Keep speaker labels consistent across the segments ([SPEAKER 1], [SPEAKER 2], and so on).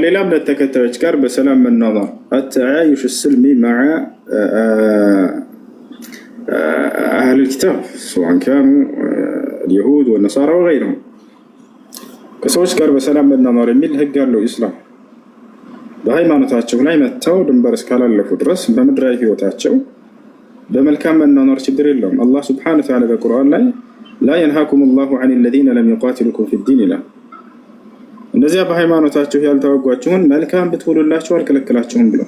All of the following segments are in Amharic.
[SPEAKER 1] ከሌላ እምነት ተከታዮች ጋር በሰላም መኗኗር التعايش السلمي مع أهل الكتاب سواء كانوا اليهود والنصارى وغيرهم ከሰዎች ጋር በሰላም መኗኗር የሚል ህግ አለው ኢስላም። በሃይማኖታቸው ላይ መተው ድንበር እስካላለፉ ድረስ በምድራዊ ህይወታቸው በመልካም መኗኗር ችግር የለውም። አላህ ሱብሓነሁ ወተዓላ በቁርአን ላይ لا ينهاكم الله عن الذين لم يقاتلوكم في الدين ይላል። እነዚያ በሃይማኖታቸው ያልተዋጓችሁን መልካም ብትውሉላቸው አልከለከላችሁም ብሎ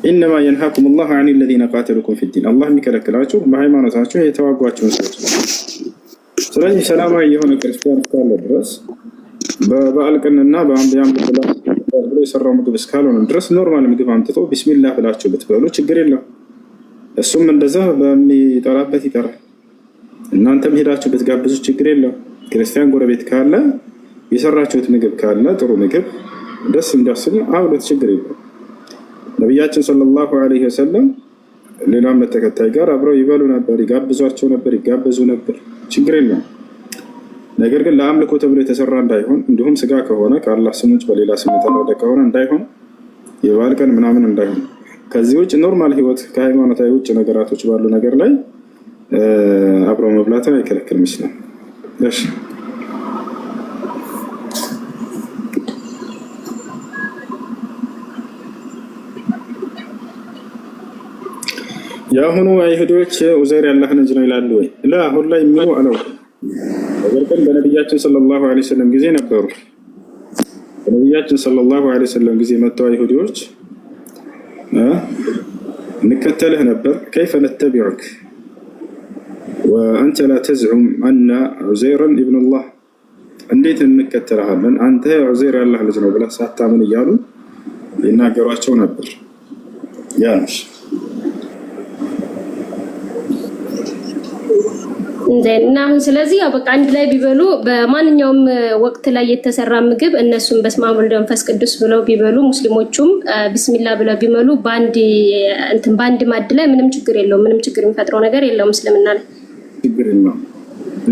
[SPEAKER 1] إنما ينهاكم الله عن الذين قاتلوكم في الدين الله የሚከለክላችሁ በሃይማኖታቸው የተዋጓችሁን ሰዎች ነው። ስለዚህ ሰላማዊ የሆነ ክርስቲያን እስካለ ድረስ በበዓል ቀንና በአንቢያም ብሎ የሰራው ምግብ እስካልሆነ ድረስ ኖርማል ምግብ አምጥቶ ቢስሚላህ ብላችሁ ብትበሉ ችግር የለም። እሱም እንደዛ በሚጠራበት ይጠራል። እናንተም ሄዳችሁ ብትጋብዙ ችግር የለም። ክርስቲያን ጎረቤት ካለ የሰራችሁት ምግብ ካለ ጥሩ ምግብ ደስ እንዲያሰኝ አብሎት ችግር የለም። ነቢያችን ሰለላሁ ዐለይሂ ወሰለም ሌላ እምነት ተከታይ ጋር አብረው ይበሉ ነበር፣ ይጋብዟቸው ነበር፣ ይጋበዙ ነበር። ችግር የለም። ነገር ግን ለአምልኮ ተብሎ የተሰራ እንዳይሆን እንዲሁም ስጋ ከሆነ ከአላህ ስም ውጭ በሌላ ስም የተረደ ከሆነ እንዳይሆን፣ የበዓል ቀን ምናምን እንዳይሆን። ከዚህ ውጭ ኖርማል ህይወት ከሃይማኖታዊ ውጭ ነገራቶች ባሉ ነገር ላይ አብሮ መብላትን አይከለክልም ኢስላም። እሺ የአሁኑ አይሁዶች ዑዘይር ያላህ ልጅ ነው ይላሉ ወይ? ላ አሁን ላይ የሚሉ አለው። ነገር ግን በነቢያችን ሰለላሁ ዐለይሂ ወሰለም ጊዜ ነበሩ። በነቢያችን ሰለላሁ ዐለይሂ ወሰለም ጊዜ መጥተው አይሁዶች እንከተልህ ነበር ከይፈ ነተቢዑክ ወአንተ ላ ተዝዑም አነ ዑዘይረን ኢብኑላህ እንዴት እንከተልሃለን አንተ ዑዘይር ያላህ ልጅ ነው ብለህ ሳታምን እያሉ ይናገሯቸው ነበር። ያንስ
[SPEAKER 2] እና አሁን ስለዚህ ያው በቃ አንድ ላይ ቢበሉ በማንኛውም ወቅት ላይ የተሰራ ምግብ እነሱም በስመ አብ ወወልድ ወመንፈስ ቅዱስ ብለው ቢበሉ ሙስሊሞቹም ቢስሚላህ ብለው ቢበሉ ባንድ ማድ ላይ ምንም ችግር የለውም። ምንም ችግር የሚፈጥረው ነገር የለውም። እስልምና ላይ
[SPEAKER 1] ችግር የለውም።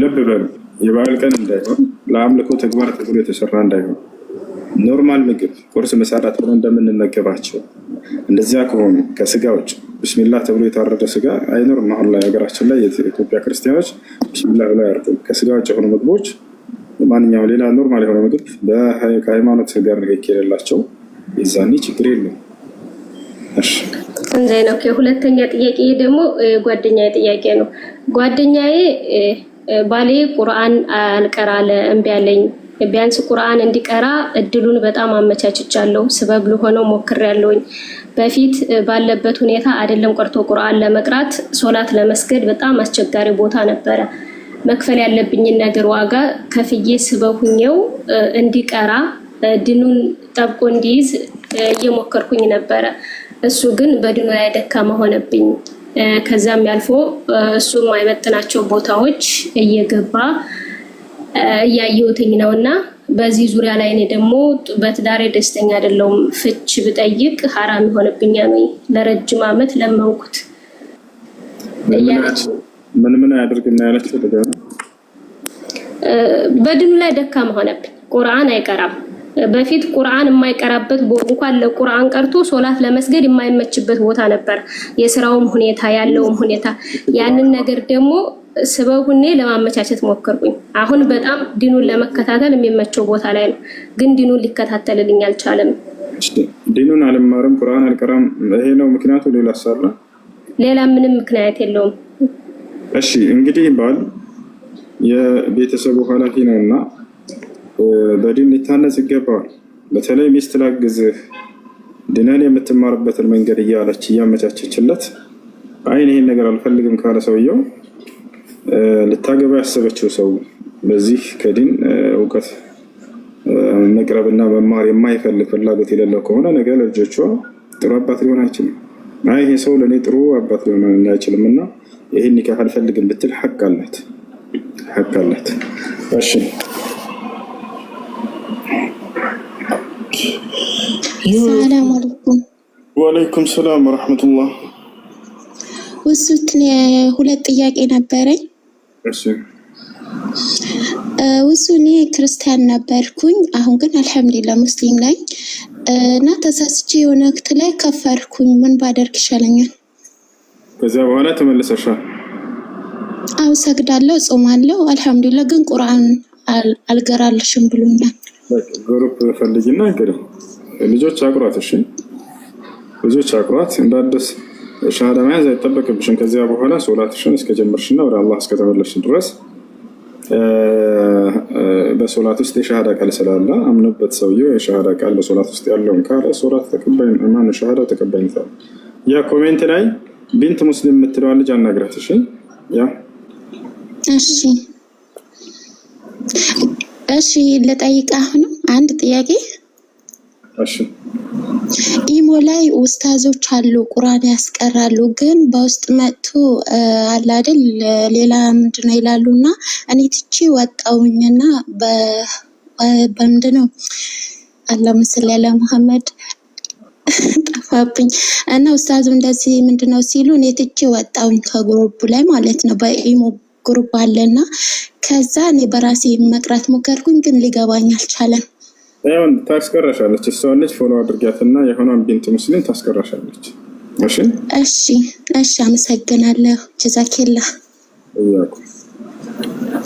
[SPEAKER 1] ልብ በሉ የበዓል ቀን እንዳይሆን ለአምልኮ ተግባር ተብሎ የተሰራ እንዳይሆን ኖርማል ምግብ ቁርስ፣ ምሳ፣ እራት ብለን እንደምንመገባቸው እንደዚያ ከሆኑ ከስጋ ውጭ ቢስሚላህ ተብሎ የታረደ ስጋ አይኖርም። አሁን ላይ ሀገራችን ላይ የኢትዮጵያ ክርስቲያኖች ቢስሚላህ ብለው አያርዱም። ከስጋ ውጭ የሆኑ ምግቦች ማንኛውም ሌላ ኖርማል የሆነ ምግብ ከሃይማኖት ጋር ንክኪ የሌላቸው የዛኔ ችግር የለም። እሺ
[SPEAKER 2] እንዴ ነው። ሁለተኛ ጥያቄ ደግሞ ጓደኛዬ ጥያቄ ነው። ጓደኛዬ ባሌ ቁርአን አልቀራለ እምቢ አለኝ። ቢያንስ ቁርአን እንዲቀራ እድሉን በጣም አመቻችቻለሁ። ስበብ ልሆነው ሞክሬያለሁኝ። በፊት ባለበት ሁኔታ አይደለም ቀርቶ ቁርአን ለመቅራት ሶላት ለመስገድ በጣም አስቸጋሪ ቦታ ነበረ። መክፈል ያለብኝን ነገር ዋጋ ከፍዬ ስበሁኛው እንዲቀራ ድኑን ጠብቆ እንዲይዝ እየሞከርኩኝ ነበረ። እሱ ግን በድኑ ላይ ደካማ ሆነብኝ። ከዛም ያልፎ እሱ የማይመጥናቸው ቦታዎች እየገባ እያየሁትኝ ነውና በዚህ ዙሪያ ላይ እኔ ደግሞ በትዳሬ ደስተኛ አይደለሁም። ፍች ብጠይቅ ሐራም ይሆንብኛል ወይ? ለረጅም ዓመት ለመንኩት።
[SPEAKER 1] ምን ያደርግና ያለችው ደግሞ
[SPEAKER 2] በድኑ ላይ ደካማ ሆነብኝ። ቁርአን አይቀራም። በፊት ቁርአን የማይቀራበት እንኳን ለቁርአን ቀርቶ ሶላት ለመስገድ የማይመችበት ቦታ ነበር። የስራውም ሁኔታ ያለውም ሁኔታ ያንን ነገር ደግሞ ስበቡኔ ለማመቻቸት ሞከርኩኝ። አሁን በጣም ዲኑን ለመከታተል የሚመቸው ቦታ ላይ ነው፣ ግን ዲኑን ሊከታተልልኝ አልቻለም።
[SPEAKER 1] ዲኑን አልማርም፣ ቁርአን አልቀራም፣ ይሄ ነው ምክንያቱ። ሌላ ሰራ
[SPEAKER 2] ሌላ ምንም ምክንያት የለውም።
[SPEAKER 1] እሺ እንግዲህ ባል የቤተሰቡ ኃላፊ ነውና በዲን ሊታነጽ ይገባዋል። በተለይ ሚስት ላግዝህ ዲንን የምትማርበትን መንገድ እያለች እያመቻቸችለት አይን ይሄን ነገር አልፈልግም ካለ ሰውየው ልታገባ ያሰበችው ሰው በዚህ ከዲን እውቀት መቅረብና መማር የማይፈልግ ፍላጎት የሌለው ከሆነ ነገ ለልጆቿ ጥሩ አባት ሊሆን አይችልም። ይሄ ሰው ለእኔ ጥሩ አባት ሊሆን አይችልም እና ይሄን ኒካህ አልፈልግም ብትል ሐቅ አላት። እሺ
[SPEAKER 3] ሰላም አለይኩም።
[SPEAKER 1] ወአለይኩም ሰላም ወራህመቱላህ።
[SPEAKER 3] ሁለት ጥያቄ ነበረኝ።
[SPEAKER 1] እሺ
[SPEAKER 3] ውሱ እኔ ክርስቲያን ነበርኩኝ። አሁን ግን አልሐምዱሊላህ ሙስሊም ላይ እና ተሳስቼ የሆነ ወቅት ላይ ከፈርኩኝ። ምን ባደርግ ይሻለኛል?
[SPEAKER 1] ከዚያ በኋላ ተመለሰሻል?
[SPEAKER 3] አው ሰግዳለሁ፣ ጾማለሁ። አልሐምዱሊላህ ግን ቁርአን አልገራልሽም ብሎኛል።
[SPEAKER 1] ግሩፕ ፈልጊና እንግዲህ ልጆች አቅሯት። እሺ ልጆች አቅሯት። እንዳደስ ሻሃዳ መያዝ አይጠበቅብሽም። ከዚያ በኋላ ሶላትሽን እስከጀመርሽና ወደ አላህ እስከተመለስሽ ድረስ በሶላት ውስጥ የሻሃዳ ቃል ስላለ አምነበት ሰውየው የሻሃዳ ቃል በሶላት ውስጥ ያለውን ካለ ሶላት ተቀባይ ማን ሻሃዳ ተቀባይነት አለ። ያ ኮሜንት ላይ ቢንት ሙስሊም የምትለዋ ልጅ አናግራት። እሺ ያ
[SPEAKER 3] እሺ ልጠይቅህ አሁን አንድ ጥያቄ።
[SPEAKER 1] እሺ
[SPEAKER 3] ኢሞ ላይ ኡስታዞች አሉ ቁርአን ያስቀራሉ፣ ግን በውስጥ መጥቶ አለ አይደል ሌላ ምንድነው ይላሉና እኔ ትቼ ወጣውኝና በምንድነው አላህ መስለ ያለ መሐመድ ጠፋብኝ እና ኡስታዙ እንደዚህ ምንድነው ሲሉ እኔ ትቼ ወጣውኝ ከግሩፕ ላይ ማለት ነው። በኢሞ ግሩፕ አለና ከዛ እኔ በራሴ መቅራት ሞከርኩኝ፣ ግን ሊገባኝ አልቻለም።
[SPEAKER 1] ያው ታስቀራሻለች። እሷን ልጅ ፎሎ አድርጋትና የሆነን ቢንት ሙስሊም ታስቀራሻለች። እሺ አመሰግናለሁ። ጀዛከላህ።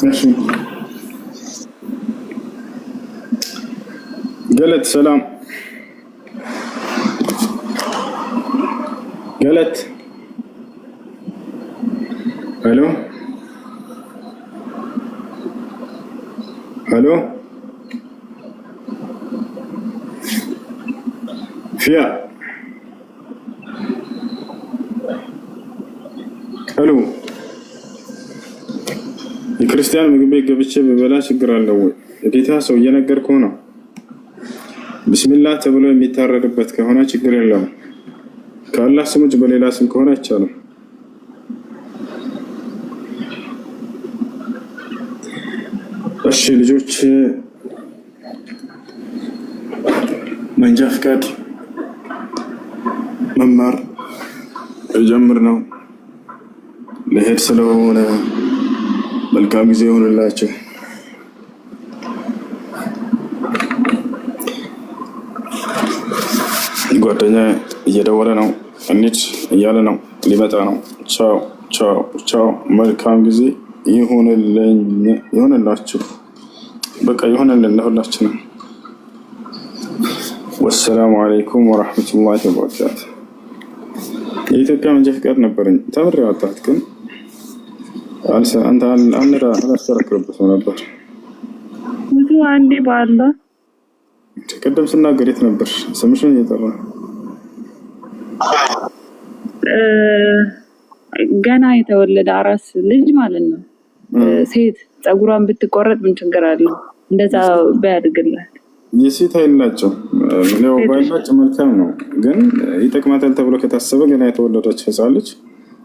[SPEAKER 1] እሺ ገለት ሰላም ገለት ሄሎ ሄሎ ፊያ ሄሎ የክርስቲያን ምግብ ቤት ገብቼ በበላ ችግር አለው ወይ? የጌታ ሰው እየነገርኩህ ነው። ቢስሚላህ ተብሎ የሚታረድበት ከሆነ ችግር የለውም። ከአላህ ስም ውጭ በሌላ ስም ከሆነ አይቻልም። እሺ ልጆች መንጃ ፍቃድ መማር ጀምር ነው። ለሄድ ስለሆነ መልካም ጊዜ ይሁንላችሁ። ጓደኛ እየደወለ ነው፣ እንሂድ እያለ ነው፣ ሊመጣ ነው። ቻው ቻው ቻው። መልካም ጊዜ ይሁንላችሁ። በቃ ይሁንልን ለሁላችንም። ወሰላሙ አለይኩም ወራህመቱላሂ ወበረካቱ። የኢትዮጵያ መንጃ ፍቃድ ነበረኝ ተምሬ ያወጣሁት፣ ግን አንተ አላስተረክርበት ነበር።
[SPEAKER 4] ብዙ አንዴ ባለ
[SPEAKER 1] ቅድም ስናገር የት ነበር? ስምሽን እየጠራ
[SPEAKER 4] ገና የተወለደ አራስ ልጅ ማለት ነው። ሴት ፀጉሯን ብትቆረጥ ምን ችግር አለው? እንደዛ ባያድግላት።
[SPEAKER 1] የሴት አይላጭም ነው ባይላጭ መልካም ነው፣ ግን ይጠቅማታል ተብሎ ከታሰበ ገና የተወለደች ህፃን ልጅ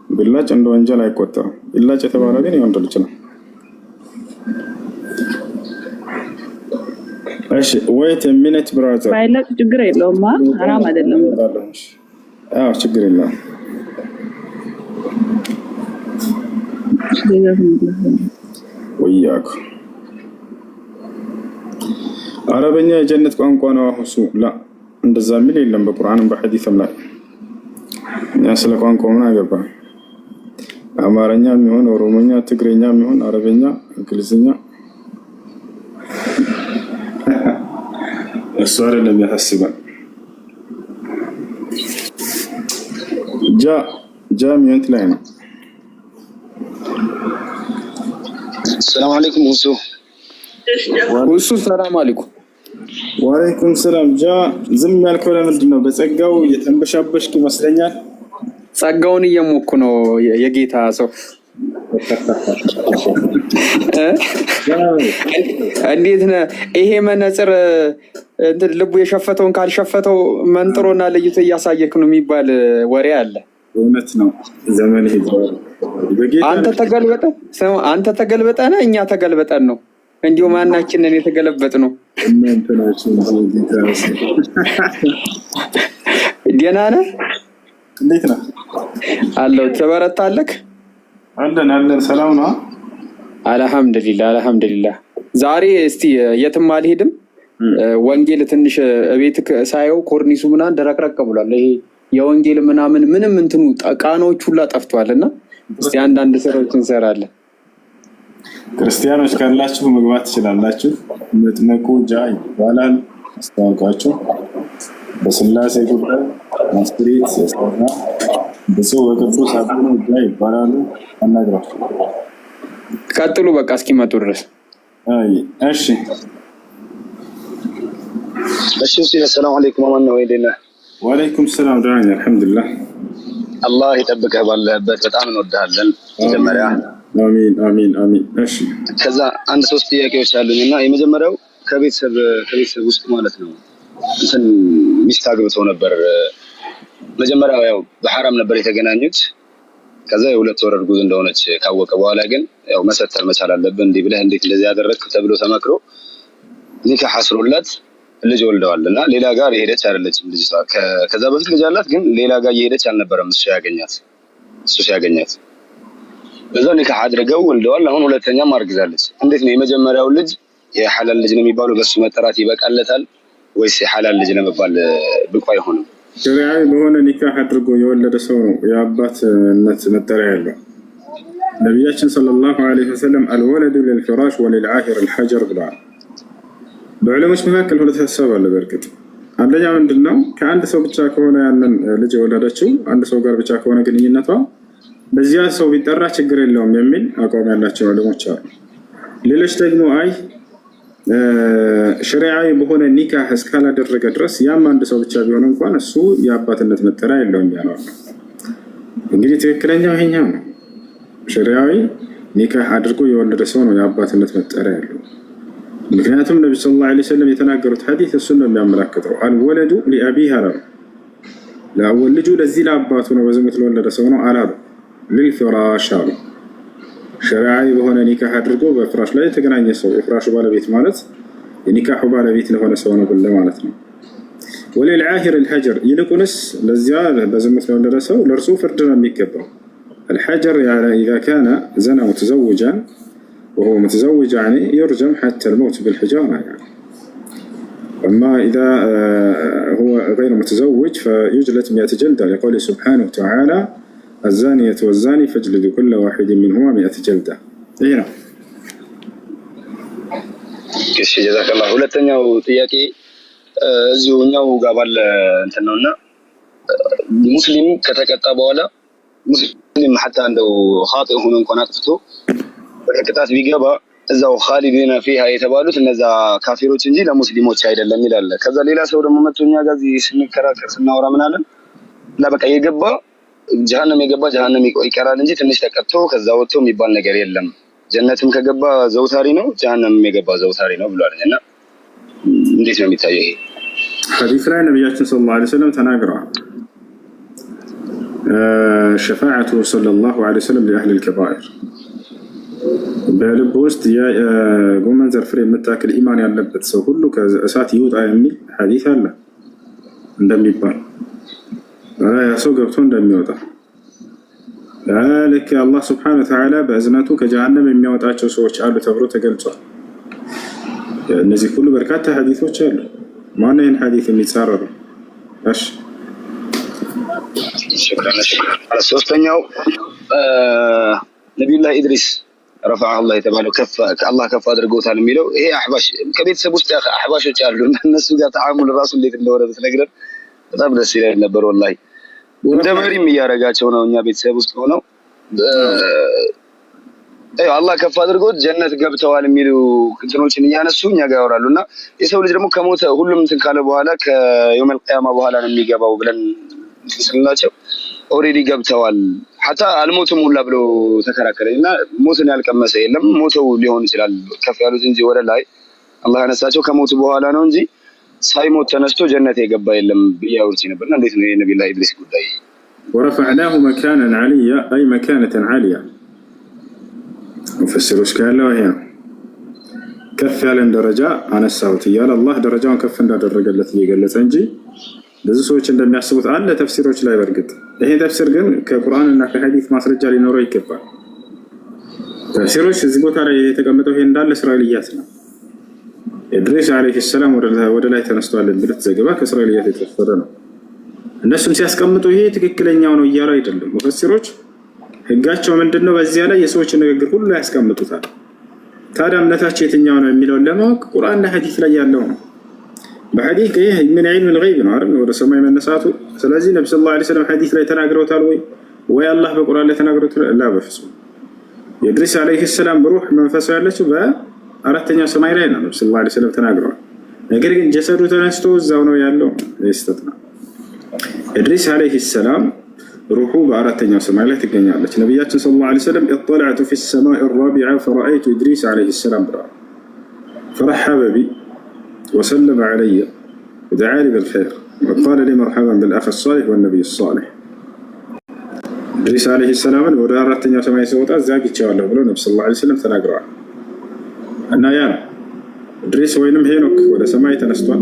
[SPEAKER 1] ብላጭ እንደ ወንጀል አይቆጠርም። ይላጭ የተባለ ግን የወንድ ልጅ ነው። እሺ wait a minute brother።
[SPEAKER 4] ባይላጭ ችግር የለውም፣ حرام አይደለም።
[SPEAKER 1] አዎ ችግር የለውም። ወያኩ አረበኛ የጀነት ቋንቋ ነው። አሁሱ ላ እንደዛ የሚል የለም በቁርአንም በሐዲስም ላይ። እኛ ስለ ቋንቋው ምን አገባ? አማርኛ የሚሆን ኦሮሞኛ፣ ትግርኛ የሚሆን አረበኛ፣ እንግሊዝኛ እሱ አይደለም ያሳስባል። ጃ ሚንት ላይ ነው።
[SPEAKER 5] ሰላም አለይኩም ውሱ ሰላም አለይኩም።
[SPEAKER 1] ወአለይኩም ሰላም። ጃ ዝም ያልከው ለምንድን ነው? በጸጋው የተንበሻበሽክ ይመስለኛል።
[SPEAKER 5] ጸጋውን እየሞኩ ነው የጌታ ሰው። እንዴት ነህ? ይሄ መነጽር እንትን ልቡ የሸፈተውን ካልሸፈተው መንጥሮና ለይቶ እያሳየክ ነው የሚባል ወሬ አለ።
[SPEAKER 1] እውነት ነው። ዘመን ሄዷል።
[SPEAKER 5] አንተ ተገልበጠን እኛ ተገልበጠን ነው። እንዲሁ ማናችንን የተገለበጥ ነው? ደህና ነህ?
[SPEAKER 1] እንዴት ነህ?
[SPEAKER 5] አለው ተበረታለክ?
[SPEAKER 1] አለን ሰላም ነው።
[SPEAKER 5] አልሐምዱሊላህ። ዛሬ እስቲ የትም አልሄድም ወንጌል ትንሽ ቤት ሳየው ኮርኒሱ ምናምን ደረቅረቅ ብሏል። ይሄ የወንጌል ምናምን ምንም እንትኑ ቃናዎች ሁላ ጠፍቷልና እስቲ አንዳንድ ስራዎች እንሰራለን።
[SPEAKER 1] ክርስቲያኖች ካላችሁ መግባት ትችላላችሁ። መጥመቁ ጃ ይባላል። አስተዋውቃችሁ በስላሴ ጉዳይ ማስሪት ያስተዋውቃ በሰው ወቅቱ ሳጥኑ ጃ ይባላሉ። አናግራችሁ
[SPEAKER 5] ቀጥሉ በቃ እስኪመጡ ድረስ።
[SPEAKER 1] እሺ
[SPEAKER 6] ሰላም አለይኩም ማን ነው ወይደና?
[SPEAKER 1] ወአለይኩም ሰላም ዳኛ አልহামዱሊላህ።
[SPEAKER 6] አላህ ይጠብቅህ ባለህበት በጣም እንወድሃለን። መጀመሪያ
[SPEAKER 1] አሚን አሚን አሚን። እሺ
[SPEAKER 6] ከዛ አንድ ሶስት ጥያቄዎች አሉኝና የመጀመሪያው ከቤተሰብ ውስጥ ማለት ነው እንትን ሚስት አግብተው ነበር። መጀመሪያ ያው በሐራም ነበር የተገናኙት። ከዛ የሁለት ወር እርጉዝ እንደሆነች ካወቀ በኋላ ግን ያው መሰተር መቻል አለብን እንዲህ ብለህ እንዴት እንደዚህ ያደረግክ ተብሎ ተመክሮ ኒካህ አስሮላት ልጅ ወልደዋልና ሌላ ጋር የሄደች አይደለችም ልጅቷ። ከዛ በፊት ልጅ አላት ግን ሌላ ጋር የሄደች አልነበረም እሱ ሲያገኛት በዛው ኒካህ አድርገው ወልደዋል። አሁን ሁለተኛም አርግዛለች። እንዴት ነው የመጀመሪያው ልጅ የሐላል ልጅ ነው የሚባለው በሱ መጠራት ይበቃለታል ወይስ የሐላል ልጅ ለመባል ብቁ አይሆንም?
[SPEAKER 1] ሸሪዓዊ በሆነ ኒካህ አድርጎ የወለደ ሰው ነው የአባትነት መጠሪያ ያለው። ነቢያችን ሰለላሁ ዐለይሂ ወሰለም አልወለዱ ሊልፊራሽ ወሊልዓሂር አልሐጀር ብለዋል። በዑለሞች መካከል ሁለት ሀሳብ አለ። በእርግጥ አንደኛ ምንድነው ከአንድ ሰው ብቻ ከሆነ ያንን ልጅ የወለደችው አንድ ሰው ጋር ብቻ ከሆነ ግንኙነቷ በዚያ ሰው ቢጠራ ችግር የለውም የሚል አቋም ያላቸው ዑለሞች አሉ። ሌሎች ደግሞ አይ ሸሪዓዊ በሆነ ኒካህ እስካላደረገ ድረስ ያም አንድ ሰው ብቻ ቢሆን እንኳን እሱ የአባትነት መጠሪያ የለውም ያለው። እንግዲህ ትክክለኛው ይሄኛው ነው። ሸሪዓዊ ኒካህ አድርጎ የወለደ ሰው ነው የአባትነት መጠሪያ ያለው። ምክንያቱም ነብዩ ሰለላሁ ዐለይሂ ወሰለም የተናገሩት ሐዲስ እሱን ነው የሚያመለክተው። አልወለዱ ሊአቢህ አላሉ። ለአወል ልጁ ለዚህ ለአባቱ ነው በዝሙት ለወለደ ሰው ነው አላሉ። ሊልፊራሽ አሉ። ሸሪዓዊ በሆነ ኒካህ አድርጎ በፍራሽ ላይ የተገናኘ ሰው የፍራሹ ባለቤት ማለት የኒካሁ ባለቤት ለሆነ ሰው ነው ብለ ማለት ነው። ወሊልዓሂር አልሐጀር ይልቁንስ ለዚያ በዝሙት ለወለደ ሰው ለእርሱ ፍርድ ነው የሚገባው። الحجر يعني إذا كان زنى متزوجا وهو متزوج يعني يرجم حتى الموت بالحجارة يعني. أما إذا هو غير متزوج فيجلد 100 جلدة لقوله سبحانه وتعالى الزانية والزاني فاجلدوا كل واحد منهما 100 جلدة. هنا.
[SPEAKER 6] እሺ ጀዛከላህ። ሁለተኛው ጥያቄ እዚሁኛው ጋር ባለ እንትን ነውና ሙስሊም ከተቀጣ በኋላ ሙስሊም حتى እንደው ኻጢእ ሆኖ እንኳን አጥፍቶ በቅጣት ቢገባ እዛው ኻሊዲና ፊሃ የተባሉት እነዛ ካፊሮች እንጂ ለሙስሊሞች አይደለም ይላል። ከዛ ሌላ ሰው ደግሞ መጥቶኛ ጋር ስንከራከር ስናወራ ምን አለን? በቃ የገባ ጀሃነም ይቀራል እንጂ ትንሽ ተቀጥቶ ከዛ ወጥቶ የሚባል ነገር የለም። ጀነትም ከገባ ዘውታሪ ነው፣ ጀሃነም የገባ ዘውታሪ ነው ብሏል። እና እንዴት ነው የሚታየው ይሄ?
[SPEAKER 1] ሐዲስ ላይ ነብያችን ሰለላሁ ዐለይሂ ወሰለም ተናግረዋል። ሸፋዓቱ ሰለላሁ ዐለይሂ ወሰለም ለአህሊ አልከባኢር በልብ ውስጥ የጎመን ዘር ፍሬ የምታክል ኢማን ያለበት ሰው ሁሉ ከእሳት ይውጣ የሚል ሐዲስ አለ እንደሚባል ያ ሰው ገብቶ እንደሚወጣ ልክ አላህ ስብሐነሁ ወተዓላ በእዝነቱ ከጀሃነም የሚያወጣቸው ሰዎች አሉ ተብሎ ተገልጿል። እነዚህ ሁሉ በርካታ ሐዲሶች አሉ። ማን ይህን ሐዲስ የሚጻረረው? እሺ
[SPEAKER 6] ሽክራን። ሶስተኛው ነቢዩላህ ኢድሪስ ረፈዐ አላህ የተባለው አላህ ከፍ አድርጎታል የሚለው ይሄ አህባሽ ከቤተሰብ ውስጥ አህባሾች አሉ። እነሱ ጋር ተዓሙል ራሱ እንዴት እንደሆነ ብትነግረን በጣም ደስ ይላል ነበር። ወላሂ እንደ መሪም እያደረጋቸው ነው። እኛ ቤተሰብ ውስጥ ሆነው አላህ ከፍ አድርጎት ጀነት ገብተዋል የሚሉ እንትኖችን እያነሱ እኛ ጋር ያወራሉ። እና የሰው ልጅ ደግሞ ከሞተ ሁሉም እንትን ካለ በኋላ ከየውመል ቂያማ በኋላ ነው የሚገባው ብለን ስንላቸው ኦልሬዲ ገብተዋል ሐታ አልሞቱም ሁላ ብሎ ተከራከረኝ። እና ሞትን ያልቀመሰ የለም። ሞተው ሊሆን ይችላል ከፍ ያሉት እንጂ ወደ ላይ አላህ ያነሳቸው ከሞቱ በኋላ ነው እንጂ ሳይሞት ተነስቶ ጀነት የገባ የለም ብዬ አውርቼ ነበርና እንዴት ነው የነቢዩላህ ኢድሪስ ጉዳይ?
[SPEAKER 1] ورفعناه مكانا عليا أي مكانة عالية مفسروش كاله هي كف على درجة عن الصوت يا الله درجة كف عند الدرجة التي قالت انجي لذو سويتش عندما يحسبوت على تفسيروش لا يبرقد هي تفسير قل كقرآن انك حديث ما سرجع لنوري كبار تفسيروش زبوت على يتقمتوا هي ندال إسرائيلياتنا ኢድሪስ ዓለይሂ ሰላም ወደ ላይ ተነስቷል የሚሉት ዘገባ ከእስራኤልያት የተወሰደ ነው። እነሱም ሲያስቀምጡ ይሄ ትክክለኛው ነው እያሉ አይደለም። ሙፈሲሮች ህጋቸው ምንድነው? በዚያ ላይ የሰዎችን ንግግር ሁሉ ያስቀምጡታል። ታዲያ እምነታቸው የትኛው ነው የሚለውን ለማወቅ ቁርአንና ሐዲስ ላይ ያለው ነው። በሐዲስ ይሄ ምን ዒልም الغይብ ነው አይደል? ወደ ሰማይ መነሳቱ። ስለዚህ ነብዩ ሰለላሁ ዐለይሂ ወሰለም ሐዲስ ላይ ተናግረውታል ወይ አላህ በቁርአን ላይ ተናግረውታል? ላ በፍጹም። የኢድሪስ ዓለይሂ ሰላም ሩህ መንፈሱ ያለችው በአራተኛው ሰማይ ላይ ነው። ነብዩ ሰለላሁ ዐለይሂ ወሰለም ተናግረዋል። ነገር ግን ጀሰዱ ተነስቶ እዛው ነው ያለው። ይስተት ነው። ኢድሪስ ዓለይሂ ሰላም ሩሑ በአራተኛው ሰማይ ላይ ትገኛለች። ነቢያችን ሰለላሁ ዐለይሂ ወሰለም ኢጥለዕቱ ፊ ሰማኢ ረቢዓ ፈረአይቱ ኢድሪስ ዓለይሂ ሰላም ብለዋል። ፈረሐበ ቢ ወሰለመ ዐለየ ወደዓ ሊ ቢልኸይር ወቃለ ሊ መርሐበን ቢልአኺ ሳሊሕ ወነቢይ ሳሊሕ። ኢድሪስ ዓለይሂ ሰላምን ወደ አራተኛው ሰማይ ሲወጣ ዛግቼዋለሁ ብለው ነቢ ሰለላሁ ዐለይሂ ወሰለም ተናግረዋል። እና ያ ነው ኢድሪስ ወይንም ሄኖክ ወደ ሰማይ ተነስቷል፣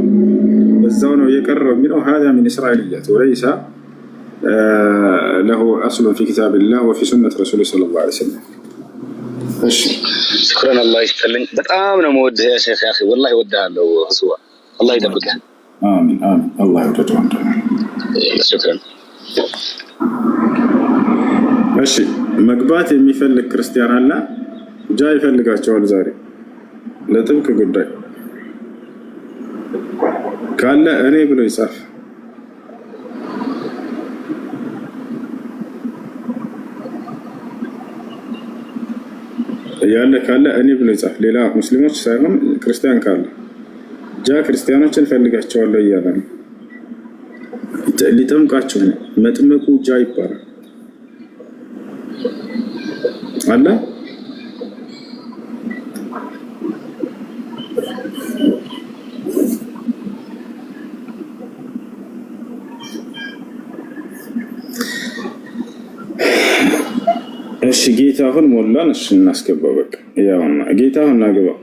[SPEAKER 1] በዛው ነው የቀረው የሚለው ሀዛ ሚን እስራኤልያት ወለይሰ ለሁ አስሉን ፊ ኪታቢላህ ወፊ ሱነት ረሱሊ ሰለላሁ ዐለይሂ ወሰለም። እሺ
[SPEAKER 6] ሽክራን፣ አላህ ይስጥልኝ። በጣም ነው የምወድህ ያ ሼኽ፣ ያ አኺ ወላሂ እወድሃለሁ። እሱዋ አላህ ይጠብቅህ።
[SPEAKER 1] አሚን አሚን። አላህ ይወደው።
[SPEAKER 6] ሽክራን።
[SPEAKER 1] እሺ መግባት የሚፈልግ ክርስቲያን አለ? ጃ ይፈልጋቸዋል ዛሬ ለጥብቅ ጉዳይ ካለ እኔ ብሎ ይጻፍ። ያለ ካለ እኔ ብሎ ይጻፍ። ሌላ ሙስሊሞች ሳይሆን ክርስቲያን ካለ ጃ ክርስቲያኖችን ፈልጋቸዋለሁ እያለ ነው። ሊጠምቃቸው ነው። መጥመቁ ጃ ይባላል አለ። እሺ ጌታሁን ሞላን። እሺ እናስገባው። በቃ ያውና ጌታሁን እናግባው።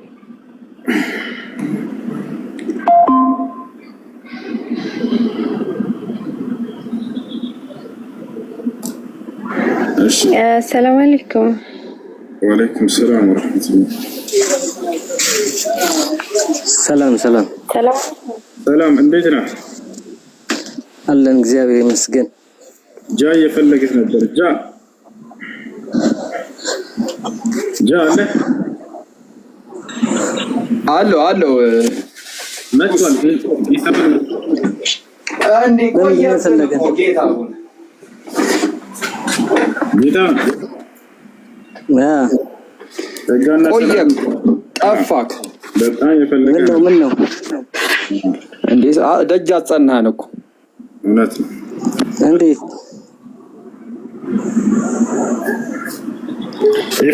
[SPEAKER 1] እሺ
[SPEAKER 7] ሰላም አለይኩም።
[SPEAKER 1] ወአለይኩም ሰላም ወራህመቱላህ።
[SPEAKER 8] ሰላም ሰላም
[SPEAKER 1] ሰላም። እንዴት ነህ?
[SPEAKER 8] አለን እግዚአብሔር ይመስገን።
[SPEAKER 1] ጃ እየፈለገህ ነበር። ጃ አለ አለው መጥቷል።
[SPEAKER 8] አንዴ ቆየ ፈለገ
[SPEAKER 1] ጌታ
[SPEAKER 5] ቆየ ጠፋክ።
[SPEAKER 1] በጣም የፈለገ
[SPEAKER 8] ምን ነው
[SPEAKER 5] እንዴ? ደጅ አጸናህን እኮ።
[SPEAKER 1] እውነት ነው
[SPEAKER 8] እንዴ?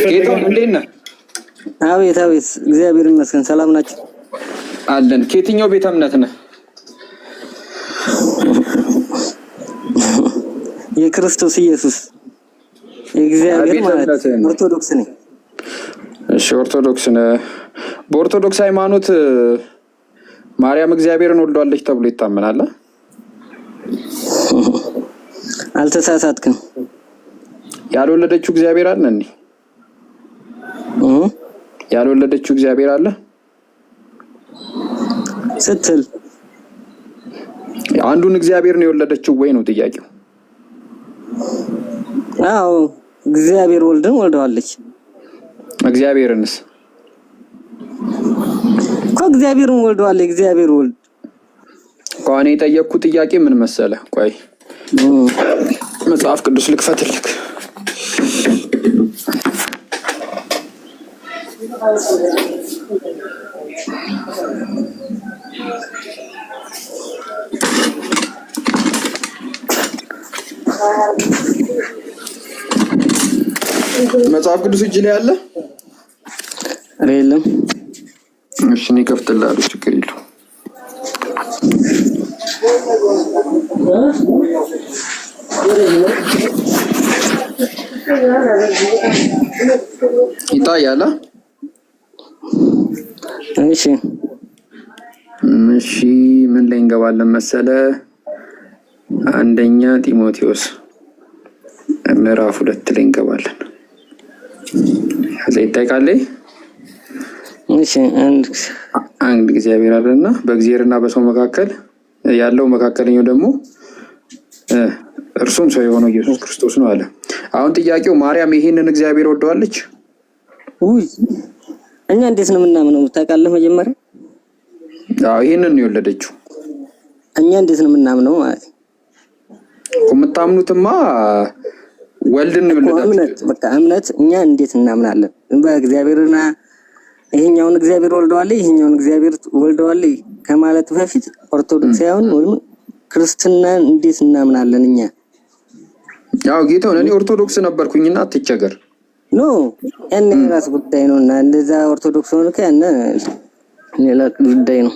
[SPEAKER 5] ጌታው እንዴት ነህ?
[SPEAKER 8] አቤት አቤት፣ እግዚአብሔር ይመስገን። ሰላም ናችሁ?
[SPEAKER 5] አለን። ከየትኛው ቤተ እምነት ነህ?
[SPEAKER 8] የክርስቶስ ኢየሱስ የእግዚአብሔር ማለት ኦርቶዶክስ ነኝ።
[SPEAKER 5] እሺ ኦርቶዶክስ ነህ። በኦርቶዶክስ ሃይማኖት ማርያም እግዚአብሔርን ወልዷለች ተብሎ ይታመናል?
[SPEAKER 8] አልተሳሳትክም።
[SPEAKER 5] ያልወለደችው እግዚአብሔር አለ እንዴ? ያልወለደችው እግዚአብሔር አለ
[SPEAKER 8] ስትል
[SPEAKER 5] አንዱን እግዚአብሔር ነው የወለደችው ወይ ነው ጥያቄው?
[SPEAKER 8] አዎ እግዚአብሔር ወልድን ወልደዋለች።
[SPEAKER 5] እግዚአብሔርንስ
[SPEAKER 8] እኮ እግዚአብሔርን ወልደዋለች። እግዚአብሔር ወልድ
[SPEAKER 5] ቋኔ የጠየቅኩት ጥያቄ ምን መሰለህ? ቆይ መጽሐፍ ቅዱስ ልክፈትልክ። መጽሐፍ ቅዱስ እጅ ላይ አለ
[SPEAKER 8] አይደለም?
[SPEAKER 5] እሺ እኔ ከፍትልሃለሁ፣ ችግር የለውም። ይታያል?
[SPEAKER 8] እሺ
[SPEAKER 5] እሺ ምን ላይ እንገባለን መሰለ? አንደኛ ጢሞቴዎስ ምዕራፍ 2 ላይ እንገባለን። ከዛ ይታይቃል።
[SPEAKER 8] እሺ
[SPEAKER 5] አንድ እግዚአብሔር አለና በእግዚአብሔርና በሰው መካከል ያለው መካከለኛው ደግሞ እርሱም ሰው የሆነው ኢየሱስ ክርስቶስ ነው አለ። አሁን ጥያቄው ማርያም ይሄንን እግዚአብሔር ወደዋለች?
[SPEAKER 8] ውይ እኛ እንዴት ነው የምናምነው ታውቃለህ? መጀመሪያ
[SPEAKER 5] ይሄንን ነው የወለደችው።
[SPEAKER 8] እኛ እንዴት ነው የምናምነው ማለት
[SPEAKER 5] የምታምኑትማ ወልድን
[SPEAKER 8] እምነት በቃ እምነት እኛ እንዴት እናምናለን? በእግዚአብሔርና ይሄኛውን እግዚአብሔር ወልደዋል ይሄኛውን እግዚአብሔር ወልደዋል ከማለት በፊት ኦርቶዶክሳውያን ወይም ክርስትና እንዴት እናምናለን? እኛ
[SPEAKER 5] ያው ጌታው እኔ ኦርቶዶክስ ነበርኩኝና አትቸገር
[SPEAKER 8] ኖ እኔ ራስ ጉዳይ ነውና እንደዛ ኦርቶዶክስ ሆነ ከነ ሌላ ጉዳይ ነው።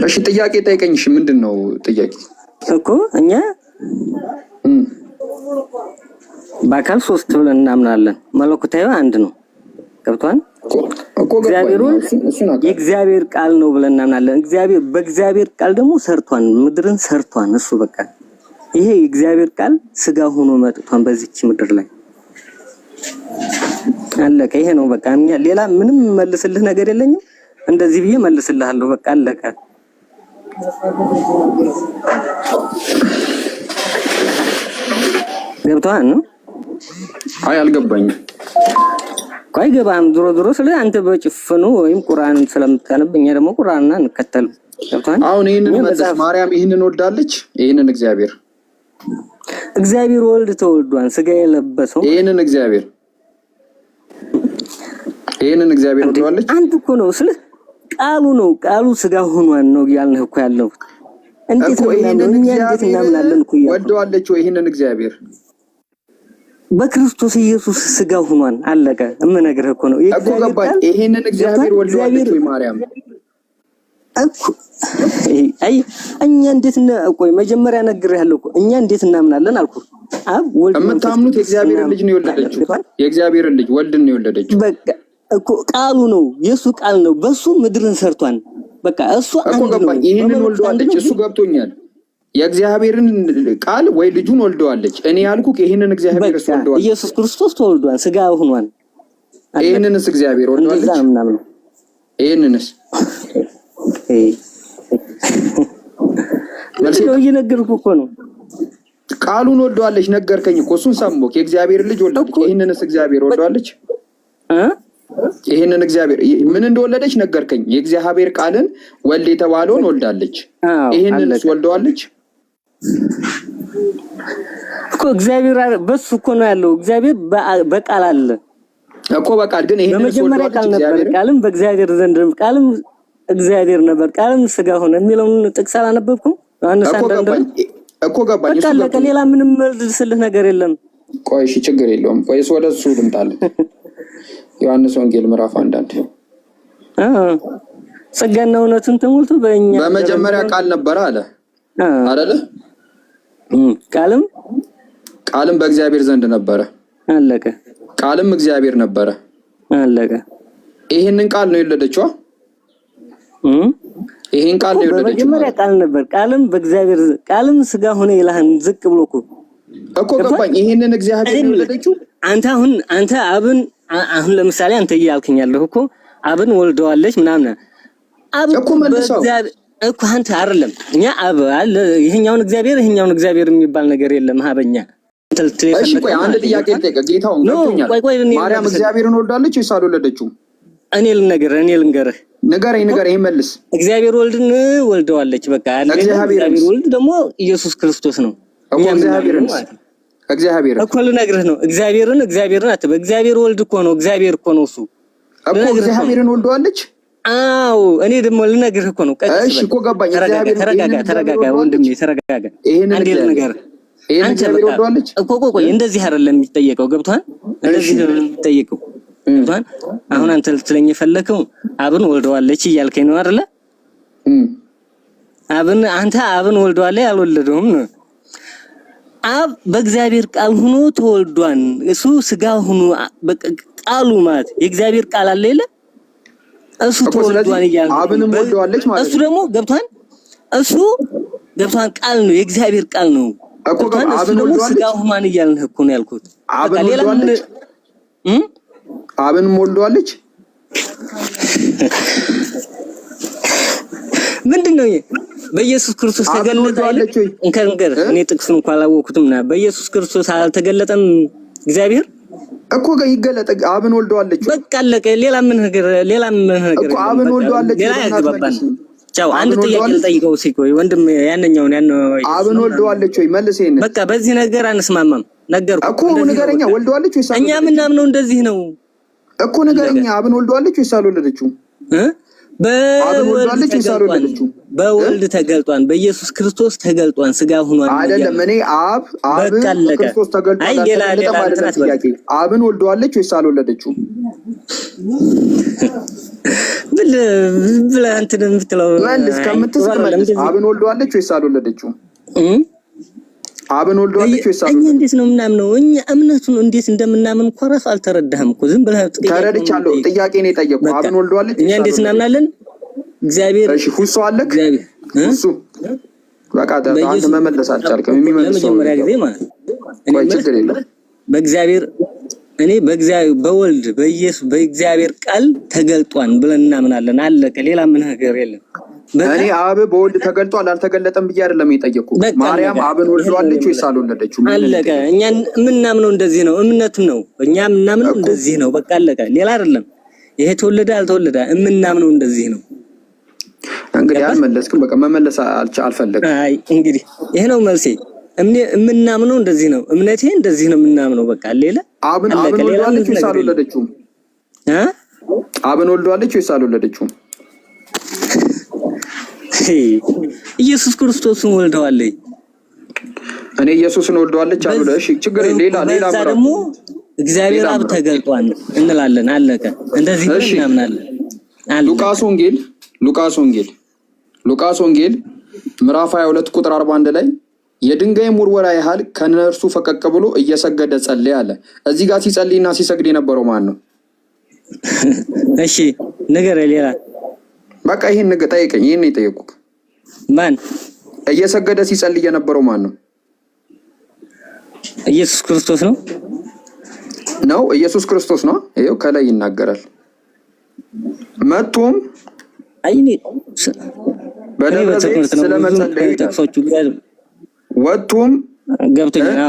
[SPEAKER 5] እሺ ጥያቄ ጠይቀኝሽ። ምንድነው ጥያቄ?
[SPEAKER 8] እኮ እኛ በአካል ሶስት ብለን እናምናለን። መለኮታዊ አንድ ነው። ገብቷል
[SPEAKER 5] እኮ
[SPEAKER 8] እግዚአብሔርን የእግዚአብሔር ቃል ነው ብለን እናምናለን። እግዚአብሔር በእግዚአብሔር ቃል ደግሞ ሰርቷን ምድርን ሰርቷን እሱ በቃ ይሄ የእግዚአብሔር ቃል ስጋ ሆኖ መጥቷን በዚች ምድር ላይ አለቀ። ይሄ ነው በቃ ሌላ ምንም መልስልህ ነገር የለኝም። እንደዚህ ብዬ መልስልሃለሁ በቃ አለቀ። ገብቷል ነው?
[SPEAKER 5] አይ አልገባኝም።
[SPEAKER 8] ቆይ ገባም ድሮ ስለ አንተ በጭፍኑ ወይም ቁርአንን ስለምታነብ እኛ ደግሞ ቁርአንን እንከተል። ገብቷል?
[SPEAKER 5] አሁን ይሄንን መጽሐፍ ማርያም ይሄንን ወልዳለች። ይሄንን እግዚአብሔር
[SPEAKER 8] ወልድ ተወልዷን ስጋ የለበሰው
[SPEAKER 5] ይሄንን እግዚአብሔር ወልደዋለች።
[SPEAKER 8] አንተ እኮ ነው ስለ ቃሉ ነው ቃሉ ስጋ ሆኗን ነው ያልነህ እኮ ያለው። እንዴት ነው ይሄንን እንዴት እናምናለን እኮ
[SPEAKER 5] ወልደዋለች ወይ ይሄንን እግዚአብሔር
[SPEAKER 8] በክርስቶስ ኢየሱስ ስጋ ሆኗን አለቀ። እምነግርህ እኮ ነው
[SPEAKER 5] እኮ ገባኝ። ይሄንን እግዚአብሔር ወልደዋለች ወይ ማርያም
[SPEAKER 8] እኮ አይ እኛ እንዴት ነው ቆይ መጀመሪያ ነግሬሃለሁ እኮ እኛ እንዴት እናምናለን አልኩ። አብ ወልድ
[SPEAKER 5] የምታምኑት የእግዚአብሔር ልጅ ነው የወለደችው። የእግዚአብሔር ልጅ ወልድን ነው የወለደችው።
[SPEAKER 8] በቃ እኮ ቃሉ ነው የሱ ቃል ነው በሱ ምድርን ሰርቷን በቃ እሱ አንድ ነው።
[SPEAKER 5] ገባኝ። ይሄንን ወልደዋለች እሱ ገብቶኛል። የእግዚአብሔርን ቃል ወይ ልጁን ወልደዋለች። እኔ ያልኩት ይሄንን እግዚአብሔር ወልደዋለች።
[SPEAKER 8] ኢየሱስ ክርስቶስ ተወልዷል ስጋ ሆኗል።
[SPEAKER 5] ይሄንንስ እግዚአብሔር ወልደዋለች። ይሄንንስ
[SPEAKER 8] ነው እየነገርኩህ እኮ ነው።
[SPEAKER 5] ቃሉን ወልደዋለች ነገርከኝ እኮ እሱን ሰማሁህ። የእግዚአብሔር ልጅ ወልደዋለች። ይሄንንስ እግዚአብሔር ወልደዋለች። ይሄንን እግዚአብሔር ምን እንደወለደች ነገርከኝ። የእግዚአብሔር ቃልን ወልድ የተባለውን ወልዳለች። ይሄንንስ ወልደዋለች
[SPEAKER 8] እኮ እግዚአብሔር በሱ እኮ ነው ያለው። እግዚአብሔር በቃል አለ
[SPEAKER 5] እኮ በቃል ግን ይሄንን
[SPEAKER 8] በመጀመሪያ ቃል ነበር፣ ቃልም በእግዚአብሔር ዘንድ ቃልም እግዚአብሔር ነበር፣ ቃልም ስጋ ሆነ የሚለውን ጥቅስ አላነበብኩም? ዮሐንስ 1
[SPEAKER 5] እኮ ገባኝ።
[SPEAKER 8] እሱ በቃ ሌላ ምንም መልስልህ ነገር የለም።
[SPEAKER 5] ቆይ እሺ ችግር የለውም። ቆይ ወደሱ ልምጣለን። ዮሐንስ ወንጌል ምዕራፍ 1
[SPEAKER 8] ጸጋና እውነትን ተሞልቶ በእኛ
[SPEAKER 5] በመጀመሪያ ቃል ነበር አለ አይደለ? ቃልም በእግዚአብሔር ዘንድ ነበረ
[SPEAKER 8] አለቀ።
[SPEAKER 5] ቃልም እግዚአብሔር ነበረ
[SPEAKER 8] አለቀ።
[SPEAKER 5] ይሄንን ቃል ነው የወለደችው። ይሄን ቃል ነው የወለደችው።
[SPEAKER 8] በመጀመሪያ ቃል ነበር፣ ቃልም በእግዚአብሔር ቃልም ስጋ ሆነ ይላል ዝቅ ብሎ
[SPEAKER 5] እኮ ገባኝ። ይሄንን እግዚአብሔር ነው የወለደችው።
[SPEAKER 8] አንተ አሁን ለምሳሌ አንተ እያልከኛለህ እኮ አብን ወልደዋለች ምናምን አብ
[SPEAKER 5] እኮ መልሰው
[SPEAKER 8] እኮ አንተ አይደለም እኛ አብ አለ ይሄኛውን እግዚአብሔር የሚባል ነገር የለም። ሀበኛ
[SPEAKER 5] እሺ ቆይ አንድ ጥያቄ ልጠይቅ። ጌታው ገብቶኛል። ማርያም እግዚአብሔርን ወልዳለች ወይስ አልወለደችውም?
[SPEAKER 8] እኔ ልንገርህ
[SPEAKER 5] ንገረኝ ይሄን መልስ።
[SPEAKER 8] እግዚአብሔር ወልድን ወልደዋለች በቃ እግዚአብሔር ወልድ ደግሞ ኢየሱስ ክርስቶስ ነው።
[SPEAKER 5] እግዚአብሔር
[SPEAKER 8] እኮ ልነግርህ ነው። እግዚአብሔርን አትበል። እግዚአብሔር ወልድ እኮ ነው። እግዚአብሔር እኮ ነው እሱ
[SPEAKER 5] እኮ እግዚአብሔርን ወልደዋለች።
[SPEAKER 8] አዎ እኔ ደግሞ ልነግርህ እኮ ነው።
[SPEAKER 5] እሺ እኮ ገባኝ።
[SPEAKER 8] ተረጋጋ ወንድሜ ተረጋጋ። አንዴ ልነግርህ አንተ ወልደዋለች እኮ ቆይ እንደዚህ አይደለም የሚጠየቀው። ገብቶሃል? እንደዚህ ነው የሚጠየቀው። ገብቶሃል? አሁን አንተ ልትለኝ የፈለከው አብን ወልደዋለች እያልከኝ ነው አይደለ? አብን ወልደዋለች አልወለደውም ነው። አብ በእግዚአብሔር ቃል ሆኖ ተወልዷን እሱ ስጋ ሆኖ ቃሉ ማለት የእግዚአብሔር ቃል አለ የለ እሱ ተወልዷን ይያል
[SPEAKER 5] አብንም ወልደዋለች ማለት
[SPEAKER 8] እሱ ደግሞ ገብቷን ቃል ነው የእግዚአብሔር ቃል ነው
[SPEAKER 5] እኮ አብን
[SPEAKER 8] ወልደዋለች ስጋ ሆኗን ይያልንህ እኮ ነው ያልኩት።
[SPEAKER 5] አብንም ወልደዋለች
[SPEAKER 8] ምንድነው በኢየሱስ ክርስቶስ ተገለጠ አለች ወይ? እንከንገር እኔ ጥቅሱን እንኳን አላወኩትም እና በኢየሱስ ክርስቶስ አልተገለጠም እግዚአብሔር
[SPEAKER 5] እኮ ይገለጥ አብን ወልደዋለች።
[SPEAKER 8] በቃ አለቀ። ሌላ ምን ነገር
[SPEAKER 5] እኮ አብን ወልደዋለች።
[SPEAKER 8] ሌላ ያግባባን። ቻው አንድ ጥያቄ ልጠይቀው ሲቆይ ወንድም ያንኛው
[SPEAKER 5] አብን ወልደዋለች ወይ መልስ። ይሄን
[SPEAKER 8] በቃ በዚህ ነገር አንስማማም። ነገርኩ
[SPEAKER 5] እኮ ነገረኛ ወልደዋለች ወይ?
[SPEAKER 8] እኛ ምናምነው እንደዚህ ነው
[SPEAKER 5] እኮ ነገረኛ አብን ወልደዋለች ወይ ሳልወለደችው
[SPEAKER 8] በወልድ ተገልጧን በኢየሱስ ክርስቶስ ተገልጧን ስጋ ሆኗል
[SPEAKER 5] አይደለም። እኔ አብ ክርስቶስ ተገልጧል አብን ወልደዋለች ወይ ሳልወለደችው
[SPEAKER 8] ብለህ እንትን የምትለው
[SPEAKER 5] መልስ ከምትስማማለች አብን ወልደዋለች ወይ ሳልወለደችው አብን ወልደዋለች ወይ ሳልወለደችው
[SPEAKER 8] እኛ እንዴት ነው ምናምነው? እኛ እምነቱን እንዴት እንደምናምን እኮ ራስ አልተረዳህም እኮ ዝም ብለህ
[SPEAKER 5] ተረድቻለሁ። ጥያቄ ነው የጠየቁ አብን ወልደዋለች
[SPEAKER 8] እኛ እንዴት እናምናለን? እግዚአብሔር
[SPEAKER 5] እሺ ሁሱ አለክ ሁሱ በቃ አንተ መመለስ አልቻልክም። የሚመልሰው
[SPEAKER 8] ለመጀመሪያ ጊዜ ማለት
[SPEAKER 5] ቆይ ችግር የለም
[SPEAKER 8] በእግዚአብሔር እኔ በእግዚአብሔር በወልድ በኢየሱስ በእግዚአብሔር ቃል ተገልጧን ብለን እናምናለን። አለቀ። ሌላ ምን ነገር የለም።
[SPEAKER 5] እኔ አብ በወልድ ተገልጧል አልተገለጠም ብዬ አይደለም የጠየቁ። ማርያም አብን ወልደዋለች ወይ ሳልወለደችው?
[SPEAKER 8] አለቀ። እኛ የምናምነው እንደዚህ ነው። እምነትም ነው። እኛ የምናምነው እንደዚህ ነው። በቃ አለቀ። ሌላ አይደለም። ይሄ ተወለደ አልተወለደ የምናምነው እንደዚህ ነው።
[SPEAKER 5] እንግዲህ አልመለስክም። በቃ መመለስ አልፈለግም።
[SPEAKER 8] አይ እንግዲህ ይሄ ነው መልሴ። የምናምነው እንደዚህ ነው። እምነቴ እንደዚህ ነው የምናምነው። በቃ ሌላ
[SPEAKER 5] አብን ወልደዋለች ወይ ሳልወለደችው? አብን ወልደዋለች ወይ ሳልወለደችው?
[SPEAKER 8] ኢየሱስ ክርስቶስን ወልደዋለች።
[SPEAKER 5] እኔ ኢየሱስን ወልደዋለች አሉ። እሺ ችግር ሌላ
[SPEAKER 8] ደግሞ እግዚአብሔር አብ ተገልጧል እንላለን። አለቀ። እንደዚህ ነው እናምናለን።
[SPEAKER 5] ሉቃስ ወንጌል ምዕራፍ 22 ቁጥር 41 ላይ የድንጋይ ውርወራ ያህል ከነርሱ ፈቀቅ ብሎ እየሰገደ ጸለየ አለ። እዚህ ጋር ሲጸልይና ሲሰግድ የነበረው ማን ነው?
[SPEAKER 8] እሺ ነገር ሌላ
[SPEAKER 5] በቃ ይሄን ነገር ጠይቀኝ። ይሄን የጠየቁት
[SPEAKER 8] ማን
[SPEAKER 5] እየሰገደ ሲጸልይ የነበረው ማን ነው?
[SPEAKER 8] ኢየሱስ ክርስቶስ ነው ኢየሱስ ክርስቶስ ነው። ይሄው ከላይ ይናገራል። መጥቶም አይኔ
[SPEAKER 5] በደብረ ዘይት ስለመጸለይ ወጥቶም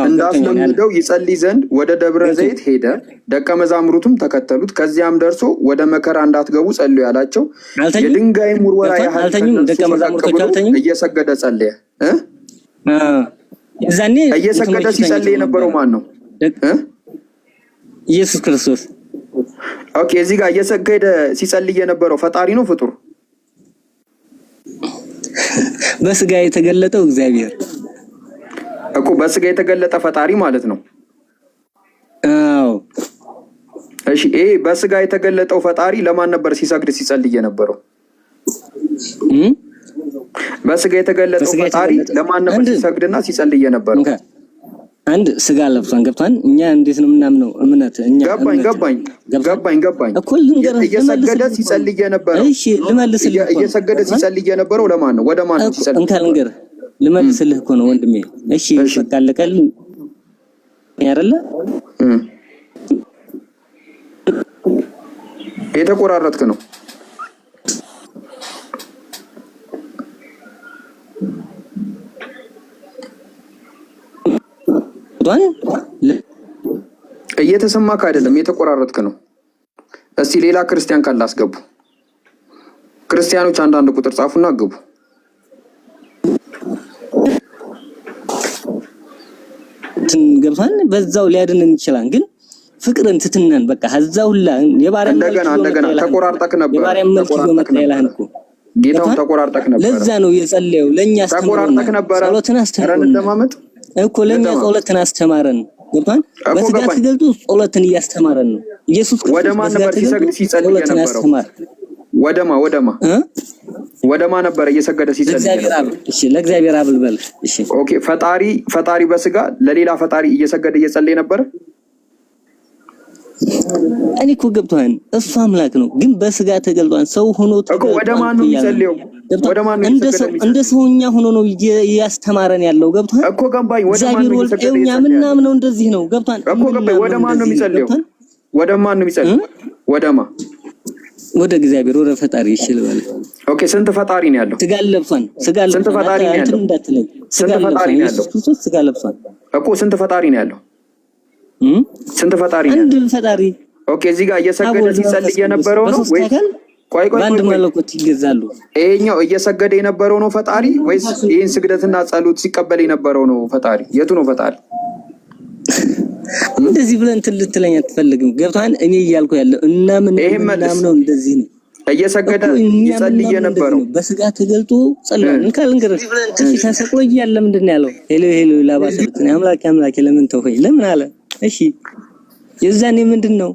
[SPEAKER 5] እንዳስለምደው ይጸልይ ዘንድ ወደ ደብረ ዘይት ሄደ። ደቀ መዛሙርቱም ተከተሉት። ከዚያም ደርሶ ወደ መከራ እንዳትገቡ ጸልዩ ያላቸው የድንጋይ ውርወራ ያህል
[SPEAKER 8] ደቀ መዛሙርቶች
[SPEAKER 5] እየሰገደ ጸለየ። እየሰገደ ሲጸልይ የነበረው ማን ነው?
[SPEAKER 8] ኢየሱስ ክርስቶስ።
[SPEAKER 5] ኦኬ እዚህ ጋር እየሰገደ ሲጸልይ የነበረው ፈጣሪ ነው ፍጡር?
[SPEAKER 8] በስጋ የተገለጠው እግዚአብሔር
[SPEAKER 5] እኮ በስጋ የተገለጠ ፈጣሪ ማለት ነው።
[SPEAKER 8] አዎ
[SPEAKER 5] እሺ ይሄ በስጋ የተገለጠው ፈጣሪ ለማን ነበር ሲሰግድ ሲጸልይ የነበረው? በስጋ የተገለጠው ፈጣሪ ለማን ነበር ሲሰግድና ሲጸልይ የነበረው?
[SPEAKER 8] አንድ ስጋ ለብሷን ገብቷን እኛ እንዴት ነው ምናምነው? እምነት እኛ
[SPEAKER 5] ገባኝ እየሰገደ ሲጸልይ የነበረው
[SPEAKER 8] እሺ ልመልስልህ
[SPEAKER 5] እየሰገደ ሲጸልይ የነበረው ለማን ነው? ወደ ማን ነው ሲጸልይ?
[SPEAKER 8] እንካልንገር ልመልስልህ እኮ ነው ወንድሜ። እሺ በቃ አለቀል ያረለ
[SPEAKER 5] የተቆራረጥክ ነው። እየተሰማክ አይደለም፣ የተቆራረጥክ ነው። እስቲ ሌላ ክርስቲያን ካለ አስገቡ። ክርስቲያኖች አንዳንድ ቁጥር ጻፉና አግቡ።
[SPEAKER 8] ገብቷን በዛው ሊያድነን ይችላል። ግን ፍቅርን ትትነን በቃ ሀዛውላ የባሪያ
[SPEAKER 5] እንደገና ተቆራርጠክ ነበር። ጌታው ተቆራርጠክ ነበር።
[SPEAKER 8] ለዛ ነው የጸለየው። ለኛ
[SPEAKER 5] ተቆራርጠክ ነበር።
[SPEAKER 8] ጸሎትን አስተማረን እኮ ለኛ ጸሎትን አስተማረን። ገብቷን በስጋ ተገልጦ ጸሎትን እያስተማረን ነው ኢየሱስ ክርስቶስ።
[SPEAKER 5] ወደ ማን ነበር ሲሰግድ ሲጸልይ የነበረው? ወደማ ነበር እየሰገደ ሲጸልይ?
[SPEAKER 8] እሺ ለእግዚአብሔር አብ ልበል። እሺ
[SPEAKER 5] ኦኬ ፈጣሪ በስጋ ለሌላ ፈጣሪ እየሰገደ እየጸለየ ነበር።
[SPEAKER 8] እኔ እኮ ገብቷን እሱ አምላክ ነው፣ ግን በስጋ ተገልጧን ሰው ሆኖ
[SPEAKER 5] እኮ ወደ ማን ነው የሚጸልየው? ወደ ማን ነው የሚጸልየው?
[SPEAKER 8] እንደ ሰውኛ ሆኖ ነው እያስተማረን ያለው። ገብቷን
[SPEAKER 5] እኮ ገባኝ። ወደ ማን ነው የሚጸልየው?
[SPEAKER 8] እኛ ምናምነው እንደዚህ ነው። ገብቷን
[SPEAKER 5] እኮ ገባኝ። ወደ ማን ነው የሚጸልየው? ወደ ማን ነው የሚጸልየው? ወደ ማን
[SPEAKER 8] ወደ እግዚአብሔር ወደ ፈጣሪ ይችላል።
[SPEAKER 5] ኦኬ ስንት ፈጣሪ ነው ያለው?
[SPEAKER 8] ስጋ ለብሷን
[SPEAKER 5] ስንት ፈጣሪ ነው ያለው?
[SPEAKER 8] እንዳትለኝ
[SPEAKER 5] ስንት ፈጣሪ ነው ያለው?
[SPEAKER 8] ስጋ ለብሷን
[SPEAKER 5] እኮ ስንት ፈጣሪ ነው ያለው? ስንት ፈጣሪ ነው?
[SPEAKER 8] አንድ ፈጣሪ።
[SPEAKER 5] ኦኬ እዚህ ጋር እየሰገደ ሲጸልይ የነበረው ነው ወይ? ቆይ
[SPEAKER 8] አንድ መለኮት ይገዛሉ።
[SPEAKER 5] ይሄኛው እየሰገደ የነበረው ነው ፈጣሪ ወይስ ይሄን ስግደትና ጸሎት ሲቀበል የነበረው ነው ፈጣሪ? የቱ ነው ፈጣሪ?
[SPEAKER 8] እንደዚህ ብለን ልትለኝ አትፈልግም። ገብቷን እኔ እያልኩ ያለው እና ምን ነው እንደዚህ ነው
[SPEAKER 5] እየሰገደ ይጸልይ የነበረው
[SPEAKER 8] በስጋ ተገልጦ ጸልዮን ካልንገር እሺ ተሰቅሎ እያለ ምንድን ነው ያለው? ሄሎ ሄሎ ላባሰት ነው አምላኬ ለምን ተውኸኝ ለምን አለ? እሺ የዛኔ ምንድን ነው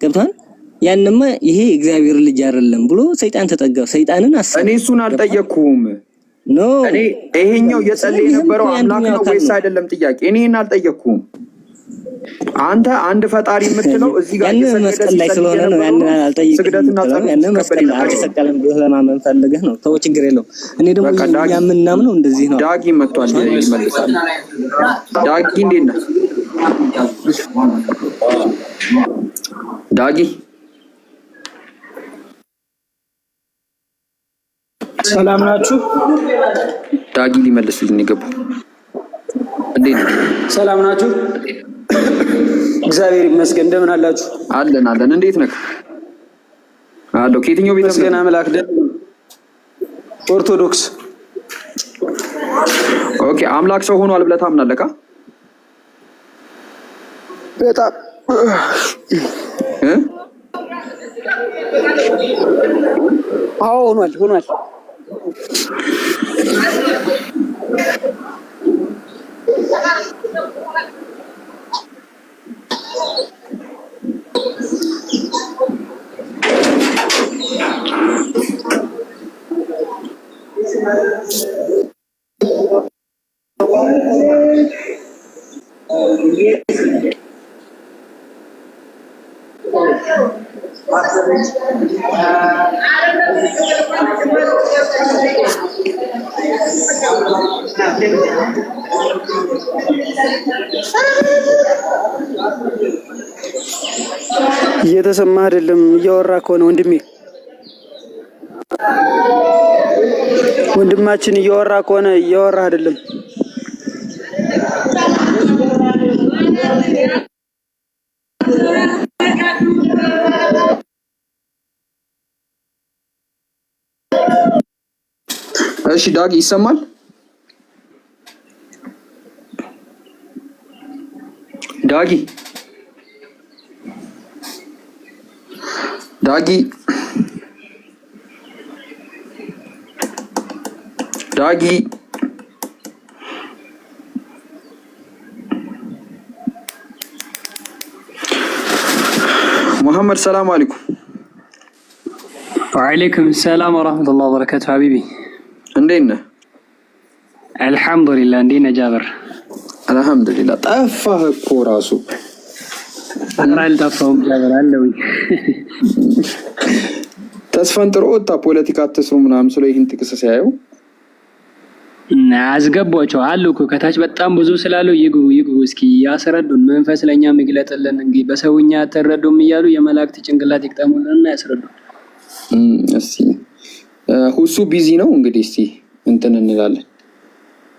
[SPEAKER 8] ገብቷን ያንማ ይሄ እግዚአብሔር ልጅ አይደለም ብሎ ሰይጣን ተጠጋው። ሰይጣንን አሰ
[SPEAKER 5] እኔ እሱን አልጠየቅኩም።
[SPEAKER 8] ኖ
[SPEAKER 5] እኔ ይሄኛው የጸለየ የነበረው አምላክ ነው ወይስ አይደለም ጥያቄ። እኔን አልጠየቅኩም። አንተ አንድ ፈጣሪ የምትለው እዚህ ጋር
[SPEAKER 8] መስቀል ላይ ስለሆነ ነው። ያንን አልጠየቅኩም። ያንን መስቀል ላይ አልተሰቀለም ብለህ ለማመን ፈልገህ ነው። ተው ችግር የለውም። እኔ ደግሞ የምናምነው እንደዚህ ነው።
[SPEAKER 5] ዳጊ መጥቷል ይመልሳል። ዳጊ እንዴት ነህ ዳጊ?
[SPEAKER 7] ሰላም ናችሁ?
[SPEAKER 5] ዳጊ ሊመልሱልኝ ይገባል። እንዴት ነው?
[SPEAKER 7] ሰላም ናችሁ? እግዚአብሔር ይመስገን። እንደምን አላችሁ?
[SPEAKER 5] አለን። እንዴት ነህ? አሎ ከየትኛው ቤተ
[SPEAKER 7] እምነት? አምላክ ኦርቶዶክስ።
[SPEAKER 5] ኦኬ አምላክ ሰው ሆኗል ብለህ ታምናለህ?
[SPEAKER 7] በጣም አዎ ሆኗል። እየተሰማ አይደለም። እያወራ ከሆነ ወንድማችን እያወራ ከሆነ እያወራ አይደለም።
[SPEAKER 5] እሺ ዳጊ ይሰማል? ዳጊ ሙሐመድ ሰላም አለይኩም።
[SPEAKER 9] ወአለይኩም ሰላም ወራህመቱላሂ ወበረካቱ። ሀቢቢ
[SPEAKER 5] እንዴት ነህ?
[SPEAKER 9] አልሐምዱሊላህ። እንዴት ነህ ጃበር?
[SPEAKER 5] አልሐምዱሊላህ። ጠፋህ እኮ ራሱ።
[SPEAKER 9] አልጠፋሁም ጃበር አለሁኝ።
[SPEAKER 5] ተስፈንጥሮ ወጣ። ፖለቲካ አትስሩ ምናምን ስለ ይህን ጥቅስ ሲያዩ
[SPEAKER 9] አስገቧቸው አሉ እኮ ከታች በጣም ብዙ ስላሉ ይግቡ እስኪ ያስረዱን። መንፈስ ለኛ የሚግለጥልን እንግዲህ በሰውኛ ተረዱም እያሉ የመላእክት ጭንቅላት ይቅጠሙልንና ያስረዱን።
[SPEAKER 5] እስቲ ሁሱ ቢዚ ነው እንግዲህ እስቲ እንትን እንላለን።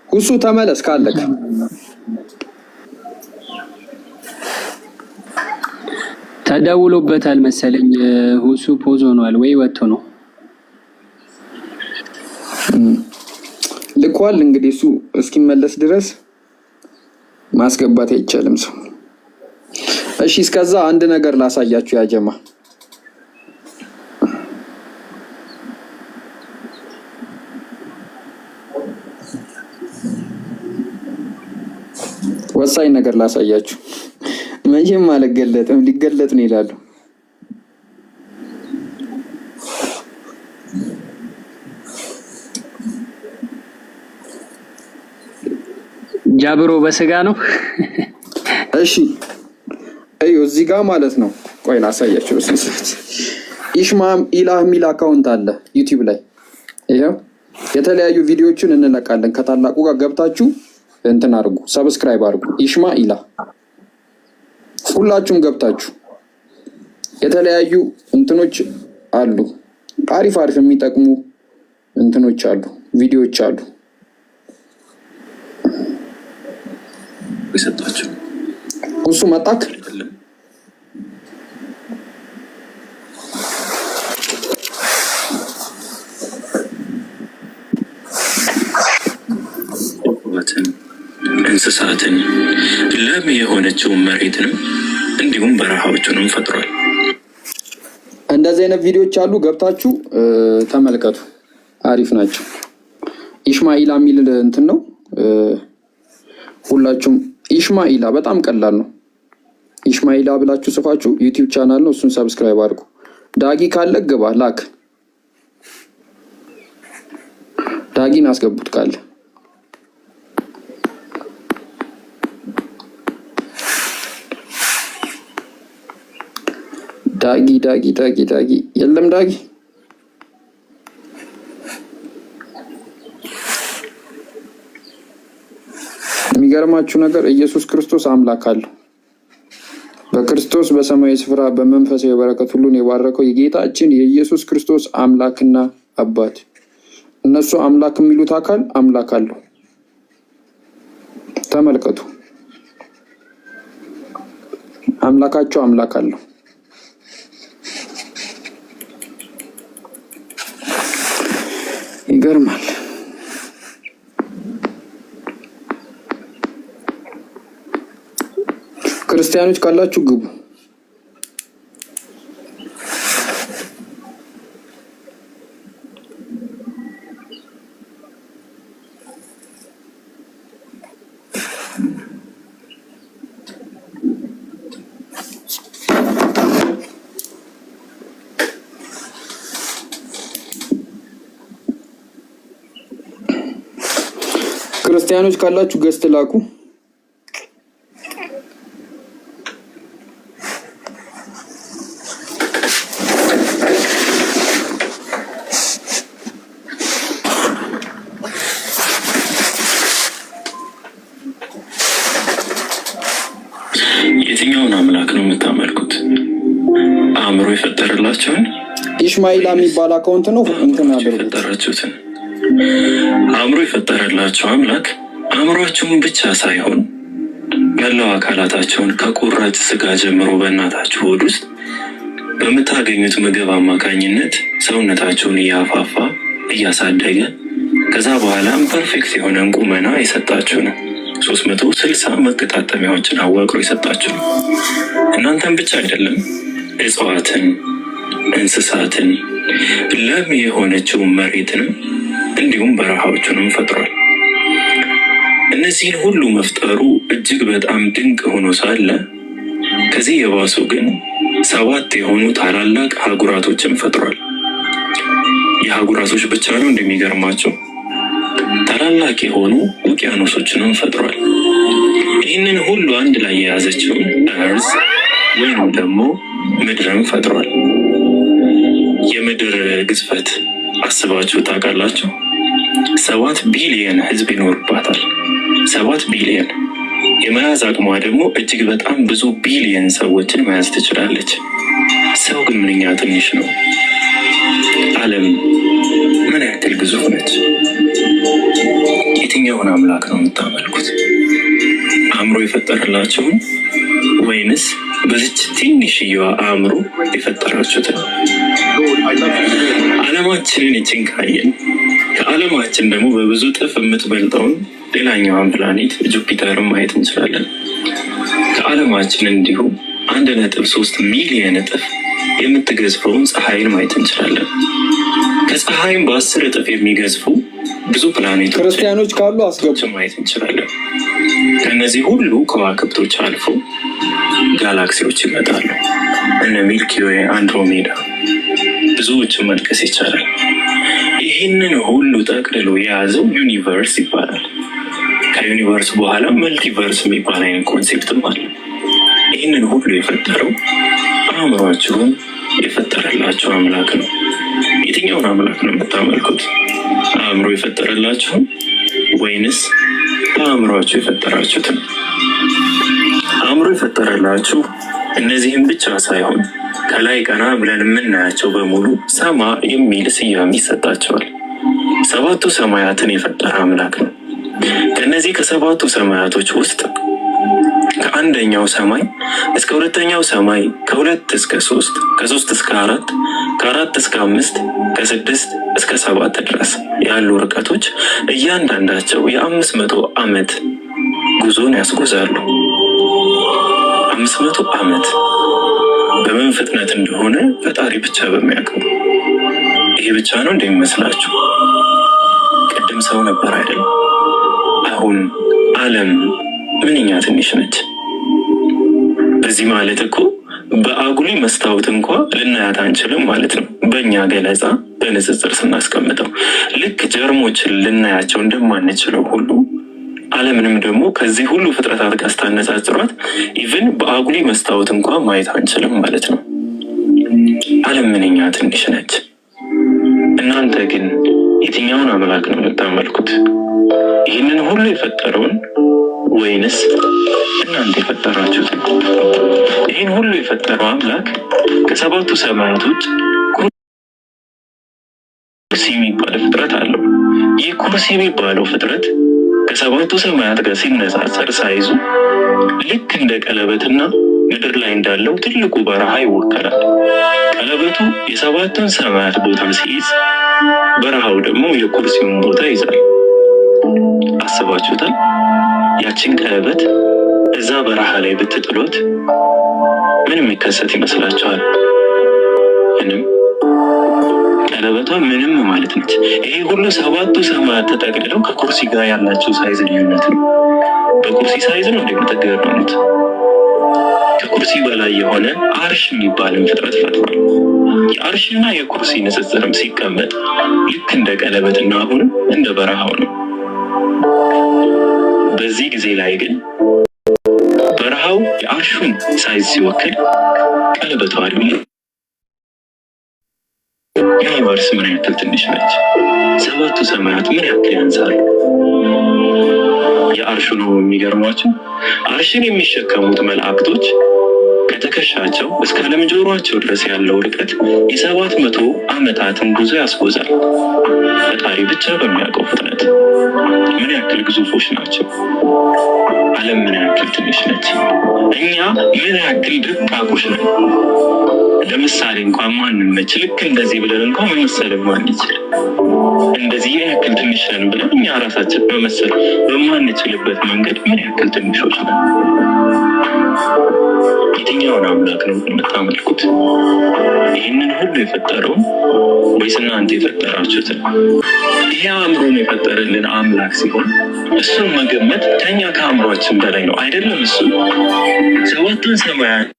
[SPEAKER 5] ሁሱ ተመለስ ካለክ
[SPEAKER 9] ተደውሎበታል መሰለኝ። ሁሱ ፖዝ ሆኗል ወይ ወጥቶ ነው
[SPEAKER 5] ልኳል። እንግዲህ እሱ እስኪመለስ ድረስ ማስገባት አይቻልም ሰው። እሺ እስከዛ አንድ ነገር ላሳያችሁ ያጀማ። ወሳኝ ነገር ላሳያችሁ። መቼም አልገለጥም ሊገለጥ ነው ይላሉ።
[SPEAKER 9] ጃብሮ በስጋ ነው።
[SPEAKER 5] እሺ አዩ እዚህ ጋር ማለት ነው። ቆይ ላሳያችሁ። ኢሽማም ኢላህ ሚል አካውንት አለ ዩቲዩብ ላይ። ይሄው የተለያዩ ቪዲዮዎችን እንለቃለን። ከታላቁ ጋር ገብታችሁ እንትን አድርጉ፣ ሰብስክራይብ አድርጉ። ኢሽማ ኢላህ ሁላችሁም ገብታችሁ የተለያዩ እንትኖች አሉ አሪፍ የሚጠቅሙ እንትኖች አሉ ቪዲዮዎች አሉ
[SPEAKER 10] የሰጣቸው
[SPEAKER 5] እሱ መጣክ እንስሳትን ለም የሆነችውን መሬትንም እንዲሁም በረሃዎቹንም ፈጥሯል። እንደዚህ አይነት ቪዲዮዎች አሉ ገብታችሁ ተመልከቱ አሪፍ ናቸው። ኢስማኤላ የሚል እንትን ነው ሁላችሁም ኢስማኤላ በጣም ቀላል ነው። ኢስማኤላ ብላችሁ ጽፋችሁ ዩቲዩብ ቻናል ነው እሱን ሰብስክራይብ አድርጉ። ዳጊ ካለ ግባ ላክ ዳጊን አስገቡት ካለ ዳጊ የለም ዳጊ የሚገርማችሁ ነገር ኢየሱስ ክርስቶስ አምላክ አለው። በክርስቶስ በሰማያዊ ስፍራ በመንፈሳዊ በረከት ሁሉን የባረከው የጌታችን የኢየሱስ ክርስቶስ አምላክና አባት እነሱ አምላክ የሚሉት አካል አምላክ አለው። ተመልከቱ አምላካቸው አምላክ አለው። ይገርማል። ክርስቲያኖች ካላችሁ ግቡ። ክርስቲያኖች ካላችሁ ገስት ላኩ።
[SPEAKER 10] የትኛውን አምላክ ነው የምታመልኩት? አእምሮ የፈጠረላችሁን?
[SPEAKER 5] ኢስማኤላ የሚባል አካውንት ነው እንትን
[SPEAKER 10] የፈጠራችሁትን አእምሮ የፈጠረላችሁ አምላክ አእምሯችሁን ብቻ ሳይሆን መላው አካላታቸውን ከቁራጭ ስጋ ጀምሮ በእናታችሁ ሆድ ውስጥ በምታገኙት ምግብ አማካኝነት ሰውነታችሁን እያፋፋ እያሳደገ ከዛ በኋላም ፐርፌክት የሆነ ቁመና የሰጣችሁ ነው። 360 መገጣጠሚያዎችን አዋቅሮ የሰጣችሁ ነው። እናንተም ብቻ አይደለም እጽዋትን፣ እንስሳትን፣ ለም የሆነችውን መሬትንም እንዲሁም በረሃዎቹንም ፈጥሯል። እነዚህን ሁሉ መፍጠሩ እጅግ በጣም ድንቅ ሆኖ ሳለ ከዚህ የባሱ ግን 7 የሆኑ ታላላቅ አህጉራቶችን ፈጥሯል። የአህጉራቶች ብቻ ነው እንደሚገርማቸው ታላላቅ የሆኑ ውቅያኖሶችንም ፈጥሯል። ይህንን ሁሉ አንድ ላይ የያዘችውን እርዝ ወይም ደግሞ ምድርን ፈጥሯል። የምድር ግዝፈት አስባችሁ ታውቃላችሁ? 7 ቢሊየን ህዝብ ይኖርባታል። 7 ቢሊየን የመያዝ አቅሟ ደግሞ እጅግ በጣም ብዙ ቢሊየን ሰዎችን መያዝ ትችላለች። ሰው ግን ምንኛ ትንሽ ነው። ዓለም ምን ያክል ግዙፍ ነች? የትኛውን አምላክ ነው የምታመልኩት? አእምሮ የፈጠረላችሁን ወይንስ በዚች ትንሽዬዋ አእምሮ የፈጠራችሁትን? ዓለማችንን ይችን ካየን ከዓለማችን ደግሞ በብዙ እጥፍ የምትበልጠውን ሌላኛዋን ፕላኔት ጁፒተርን ማየት እንችላለን። ከዓለማችን እንዲሁ 1.3 ሚሊዮን እጥፍ የምትገዝፈውን ፀሐይን ማየት እንችላለን። ከፀሐይም በ10 እጥፍ የሚገዝፉ ብዙ ፕላኔቶች
[SPEAKER 5] ክርስቲያኖች ካሉ አስገቡ
[SPEAKER 10] ማየት እንችላለን። ከነዚህ ሁሉ ከዋክብቶች አልፎ ጋላክሲዎች ይመጣሉ። እነ ሚልኪ ዌይ፣ አንድሮሜዳ ብዙዎችን መጥቀስ ይቻላል። ይህንን ሁሉ ጠቅልሎ የያዘው ዩኒቨርስ ይባላል። ከዩኒቨርስ በኋላ መልቲቨርስ የሚባል አይነት ኮንሴፕትም አለ። ይህንን ሁሉ የፈጠረው አእምሯችሁን የፈጠረላችሁ አምላክ ነው። የትኛውን አምላክ ነው የምታመልኩት? አእምሮ የፈጠረላችሁን ወይንስ በአእምሯችሁ የፈጠራችሁትን? አእምሮ የፈጠረላችሁ እነዚህም ብቻ ሳይሆን ከላይ ቀና ብለን የምናያቸው በሙሉ ሰማ የሚል ስያሜ ይሰጣቸዋል። ሰባቱ ሰማያትን የፈጠረ አምላክ ነው። ከነዚህ ከሰባቱ ሰማያቶች ውስጥ ከአንደኛው ሰማይ እስከ ሁለተኛው ሰማይ፣ ከሁለት እስከ ሶስት፣ ከሶስት እስከ አራት፣ ከአራት እስከ አምስት፣ ከስድስት እስከ ሰባት ድረስ ያሉ ርቀቶች እያንዳንዳቸው የ500 ዓመት ጉዞን ያስጉዛሉ። 500 ዓመት በምን ፍጥነት እንደሆነ ፈጣሪ ብቻ በሚያውቀው። ይሄ ብቻ ነው እንደሚመስላችሁ? ቅድም ሰው ነበር አይደል? አሁን ዓለም ምንኛ ትንሽ ነች። በዚህ ማለት እኮ በአጉሊ መስታወት እንኳ ልናያት አንችልም ማለት ነው። በእኛ ገለጻ በንጽጽር ስናስቀምጠው ልክ ጀርሞችን ልናያቸው እንደማንችለው ሁሉ ዓለምንም ደግሞ ከዚህ ሁሉ ፍጥረታት ጋር ስታነጻጽሯት ኢቭን በአጉሊ መስታወት እንኳ ማየት አንችልም ማለት ነው። ዓለም ምንኛ ትንሽ ነች። እናንተ ግን የትኛውን አምላክ ነው የምታመልኩት? ይህንን ሁሉ የፈጠረውን ወይንስ እናንተ የፈጠራችሁትን? ይህን ሁሉ የፈጠረው አምላክ ከሰባቱ ሰማያቶች ኩርሲ የሚባል ፍጥረት አለው። ይህ ኩርሲ የሚባለው ፍጥረት ከሰባቱ ሰማያት ጋር ሲነጻጸር ሳይዙ ልክ እንደ ቀለበትና ምድር ላይ እንዳለው ትልቁ በረሃ ይወከላል። ቀለበቱ የሰባቱን ሰማያት ቦታ ሲይዝ፣ በረሃው ደግሞ የኩርሲውን ቦታ ይዛል። አስባችሁታል? ያችን ቀለበት እዛ በረሃ ላይ ብትጥሎት ምን የሚከሰት ይመስላችኋል? ምንም። ቀለበቷ ምንም ማለት ነች። ይሄ ሁሉ ሰባቱ ሰማያት ተጠቅልለው ከኩርሲ ጋር ያላቸው ሳይዝ ልዩነት ነው። በኩርሲ ሳይዝ ነው እንደምትገረሙት። ከኩርሲ በላይ የሆነ አርሽ የሚባልን ፍጥረት ፈጥሯል። የአርሽና የኩርሲ ንጽጽርም ሲቀመጥ ልክ እንደ ቀለበትና አሁንም እንደ በረሃው ነው። በዚህ ጊዜ ላይ ግን በረሃው የአርሹን ሳይዝ ሲወክል፣ ቀለበቷ ዩኒቨርስ ምን ያክል ትንሽ ነች? ሰባቱ ሰማያት ምን ያክል ያንሳሉ? የአርሹ ነው የሚገርሟቸው። አርሽን የሚሸከሙት መላእክቶች ከተከሻቸው እስከ ለምጆሯቸው ድረስ ያለው ርቀት የ700 ዓመታትን ጉዞ ያስጎዛል። ፈጣሪ ብቻ በሚያውቀው ፍጥነት ምን ያክል ግዙፎች ናቸው። ዓለም ምን ያክል ትንሽ ነች። እኛ ምን ያክል ደቃቆች ነን። ለምሳሌ እንኳን ማንመች ልክ እንደዚህ ብለን እንኳን መመሰል ማንችል፣ እንደዚህ ያክል ትንሽ ነን ብለን እኛ ራሳችን መመሰል በማንችልበት መንገድ ምን ያክል ትንሾች ነን። የትኛውን አምላክ ነው የምታመልኩት? ይህንን ሁሉ የፈጠረው ወይስ እናንተ የፈጠራችሁትን? ይሄ አእምሮን የፈጠረልን አምላክ ሲሆን እሱን መገመት ከኛ ከአእምሯችን በላይ ነው አይደለም? እሱ ሰባቱን ሰማያትን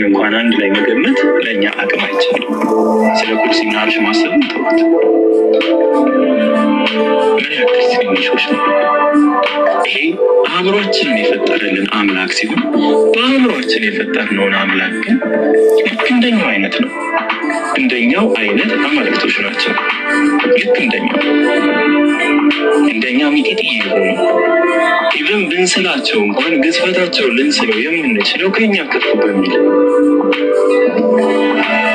[SPEAKER 10] እንኳን አንድ ላይ መገመት ለእኛ አቅም አይቻልም። ስለ ኩርሲና አርሽ ማሰብ ተውት። ምን ያክል ትንሾች ነው። ይሄ አእምሯችንን የፈጠረልን አምላክ ሲሆን በአእምሯችን የፈጠርነውን አምላክ ግን ልክ እንደኛው አይነት ነው። እንደኛው አይነት አማልክቶች ናቸው። ልክ እንደኛ ሚጢጢ የሆኑ ኢቭን ብንስላቸው እንኳን ግዝፈታቸው ልንስለው የምንችለው ከኛ ከፍ በሚል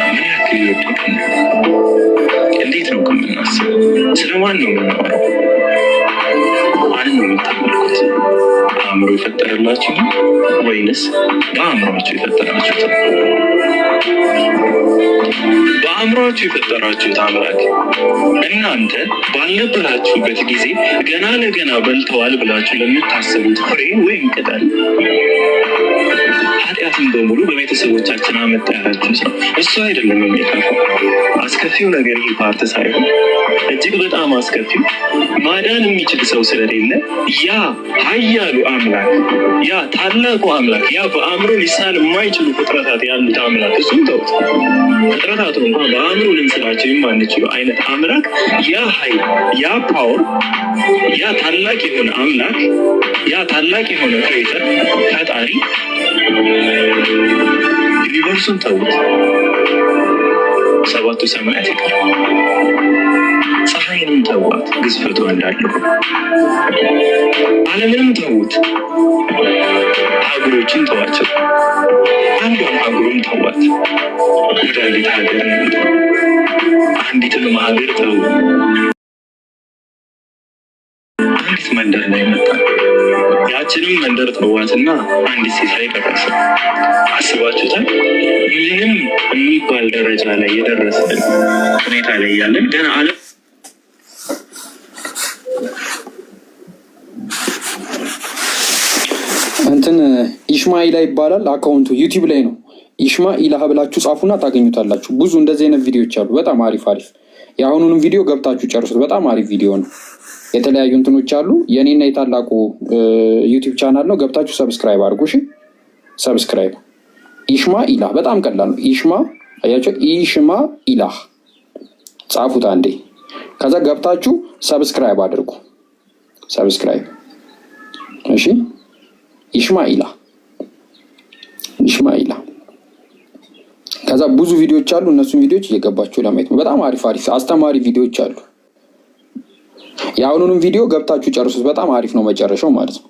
[SPEAKER 10] ምን ያክል ይወደቅን። እንዴት ነው ከምናስበው? ስለማን ነው የምናወራው? ማንን ነው የምታመልኩት? አእምሮ የፈጠረላችሁ ወይንስ በአእምሯችሁ የፈጠራችሁት? በአእምሯችሁ የፈጠራችሁት አምላክ እናንተ ባልነበራችሁበት ጊዜ ገና ለገና በልተዋል ብላችሁ ለምታስቡት ፍሬ ወይም ቅጠል ኃጢአትን በሙሉ በቤተሰቦቻችን አመጣ ያላችሁ ሰው እሱ አይደለም የሚከፋው። አስከፊው ነገር ይህ ፓርት ሳይሆን እጅግ በጣም አስከፊው ማዳን የሚችል ሰው ስለሌለ ያ ኃያሉ አምላክ፣ ያ ታላቁ አምላክ፣ ያ በአእምሮ ሊሳል የማይችሉ ፍጥረታት ያሉት አምላክ እሱም ተውት፣ ፍጥረታቱ እንኳን በአእምሮ ልንስላቸው የማንችሉ አይነት አምላክ፣ ያ ኃይል፣ ያ ፓወር፣ ያ ታላቅ የሆነ አምላክ፣ ያ ታላቅ የሆነ ክሬተር ፈጣሪ ዩኒቨርሱን ተውት፣ ሰባቱ ሰማያት ይቀራል። ፀሐይንም ተዋት ግዝፈቷ እንዳለው፣ ዓለምንም ተውት፣ አህጉሮችን ተዋቸው፣ አንዷን አህጉሩን ተዋት። አንዲት ሀገር አንዲትን ሀገር ተው አንዲት መንደር ላይ መጣ። ያችንም መንደር ተዋትና አንዲት ሴት ላይ ደረሰ። አስባችሁታል? ምንም የሚባል ደረጃ ላይ የደረሰ ሁኔታ ላይ ያለን ገና አለ
[SPEAKER 5] እንትን ኢሽማኢላ ይባላል አካውንቱ ዩቲዩብ ላይ ነው። ኢሽማኢላ ብላችሁ ጻፉና ታገኙታላችሁ። ብዙ እንደዚህ አይነት ቪዲዮዎች አሉ። በጣም አሪፍ አሪፍ። የአሁኑንም ቪዲዮ ገብታችሁ ጨርሱት። በጣም አሪፍ ቪዲዮ ነው። የተለያዩ እንትኖች አሉ። የኔና የታላቁ ዩቲዩብ ቻናል ነው። ገብታችሁ ሰብስክራይብ አድርጉ። እሺ ሰብስክራይብ። ኢሽማኢላ በጣም ቀላል ነው። አያችሁ፣ ኢሽማኢላ ጻፉት አንዴ። ከዛ ገብታችሁ ሰብስክራይብ አድርጉ። ሰብስክራይብ። እሺ ኢሽማኢላ። ከዛ ብዙ ቪዲዮዎች አሉ። እነሱን ቪዲዮዎች እየገባችሁ ለማየት ነው። በጣም አሪፍ አሪፍ አስተማሪ ቪዲዮዎች አሉ። የአሁኑንም ቪዲዮ ገብታችሁ ጨርሱት። በጣም አሪፍ ነው መጨረሻው ማለት ነው።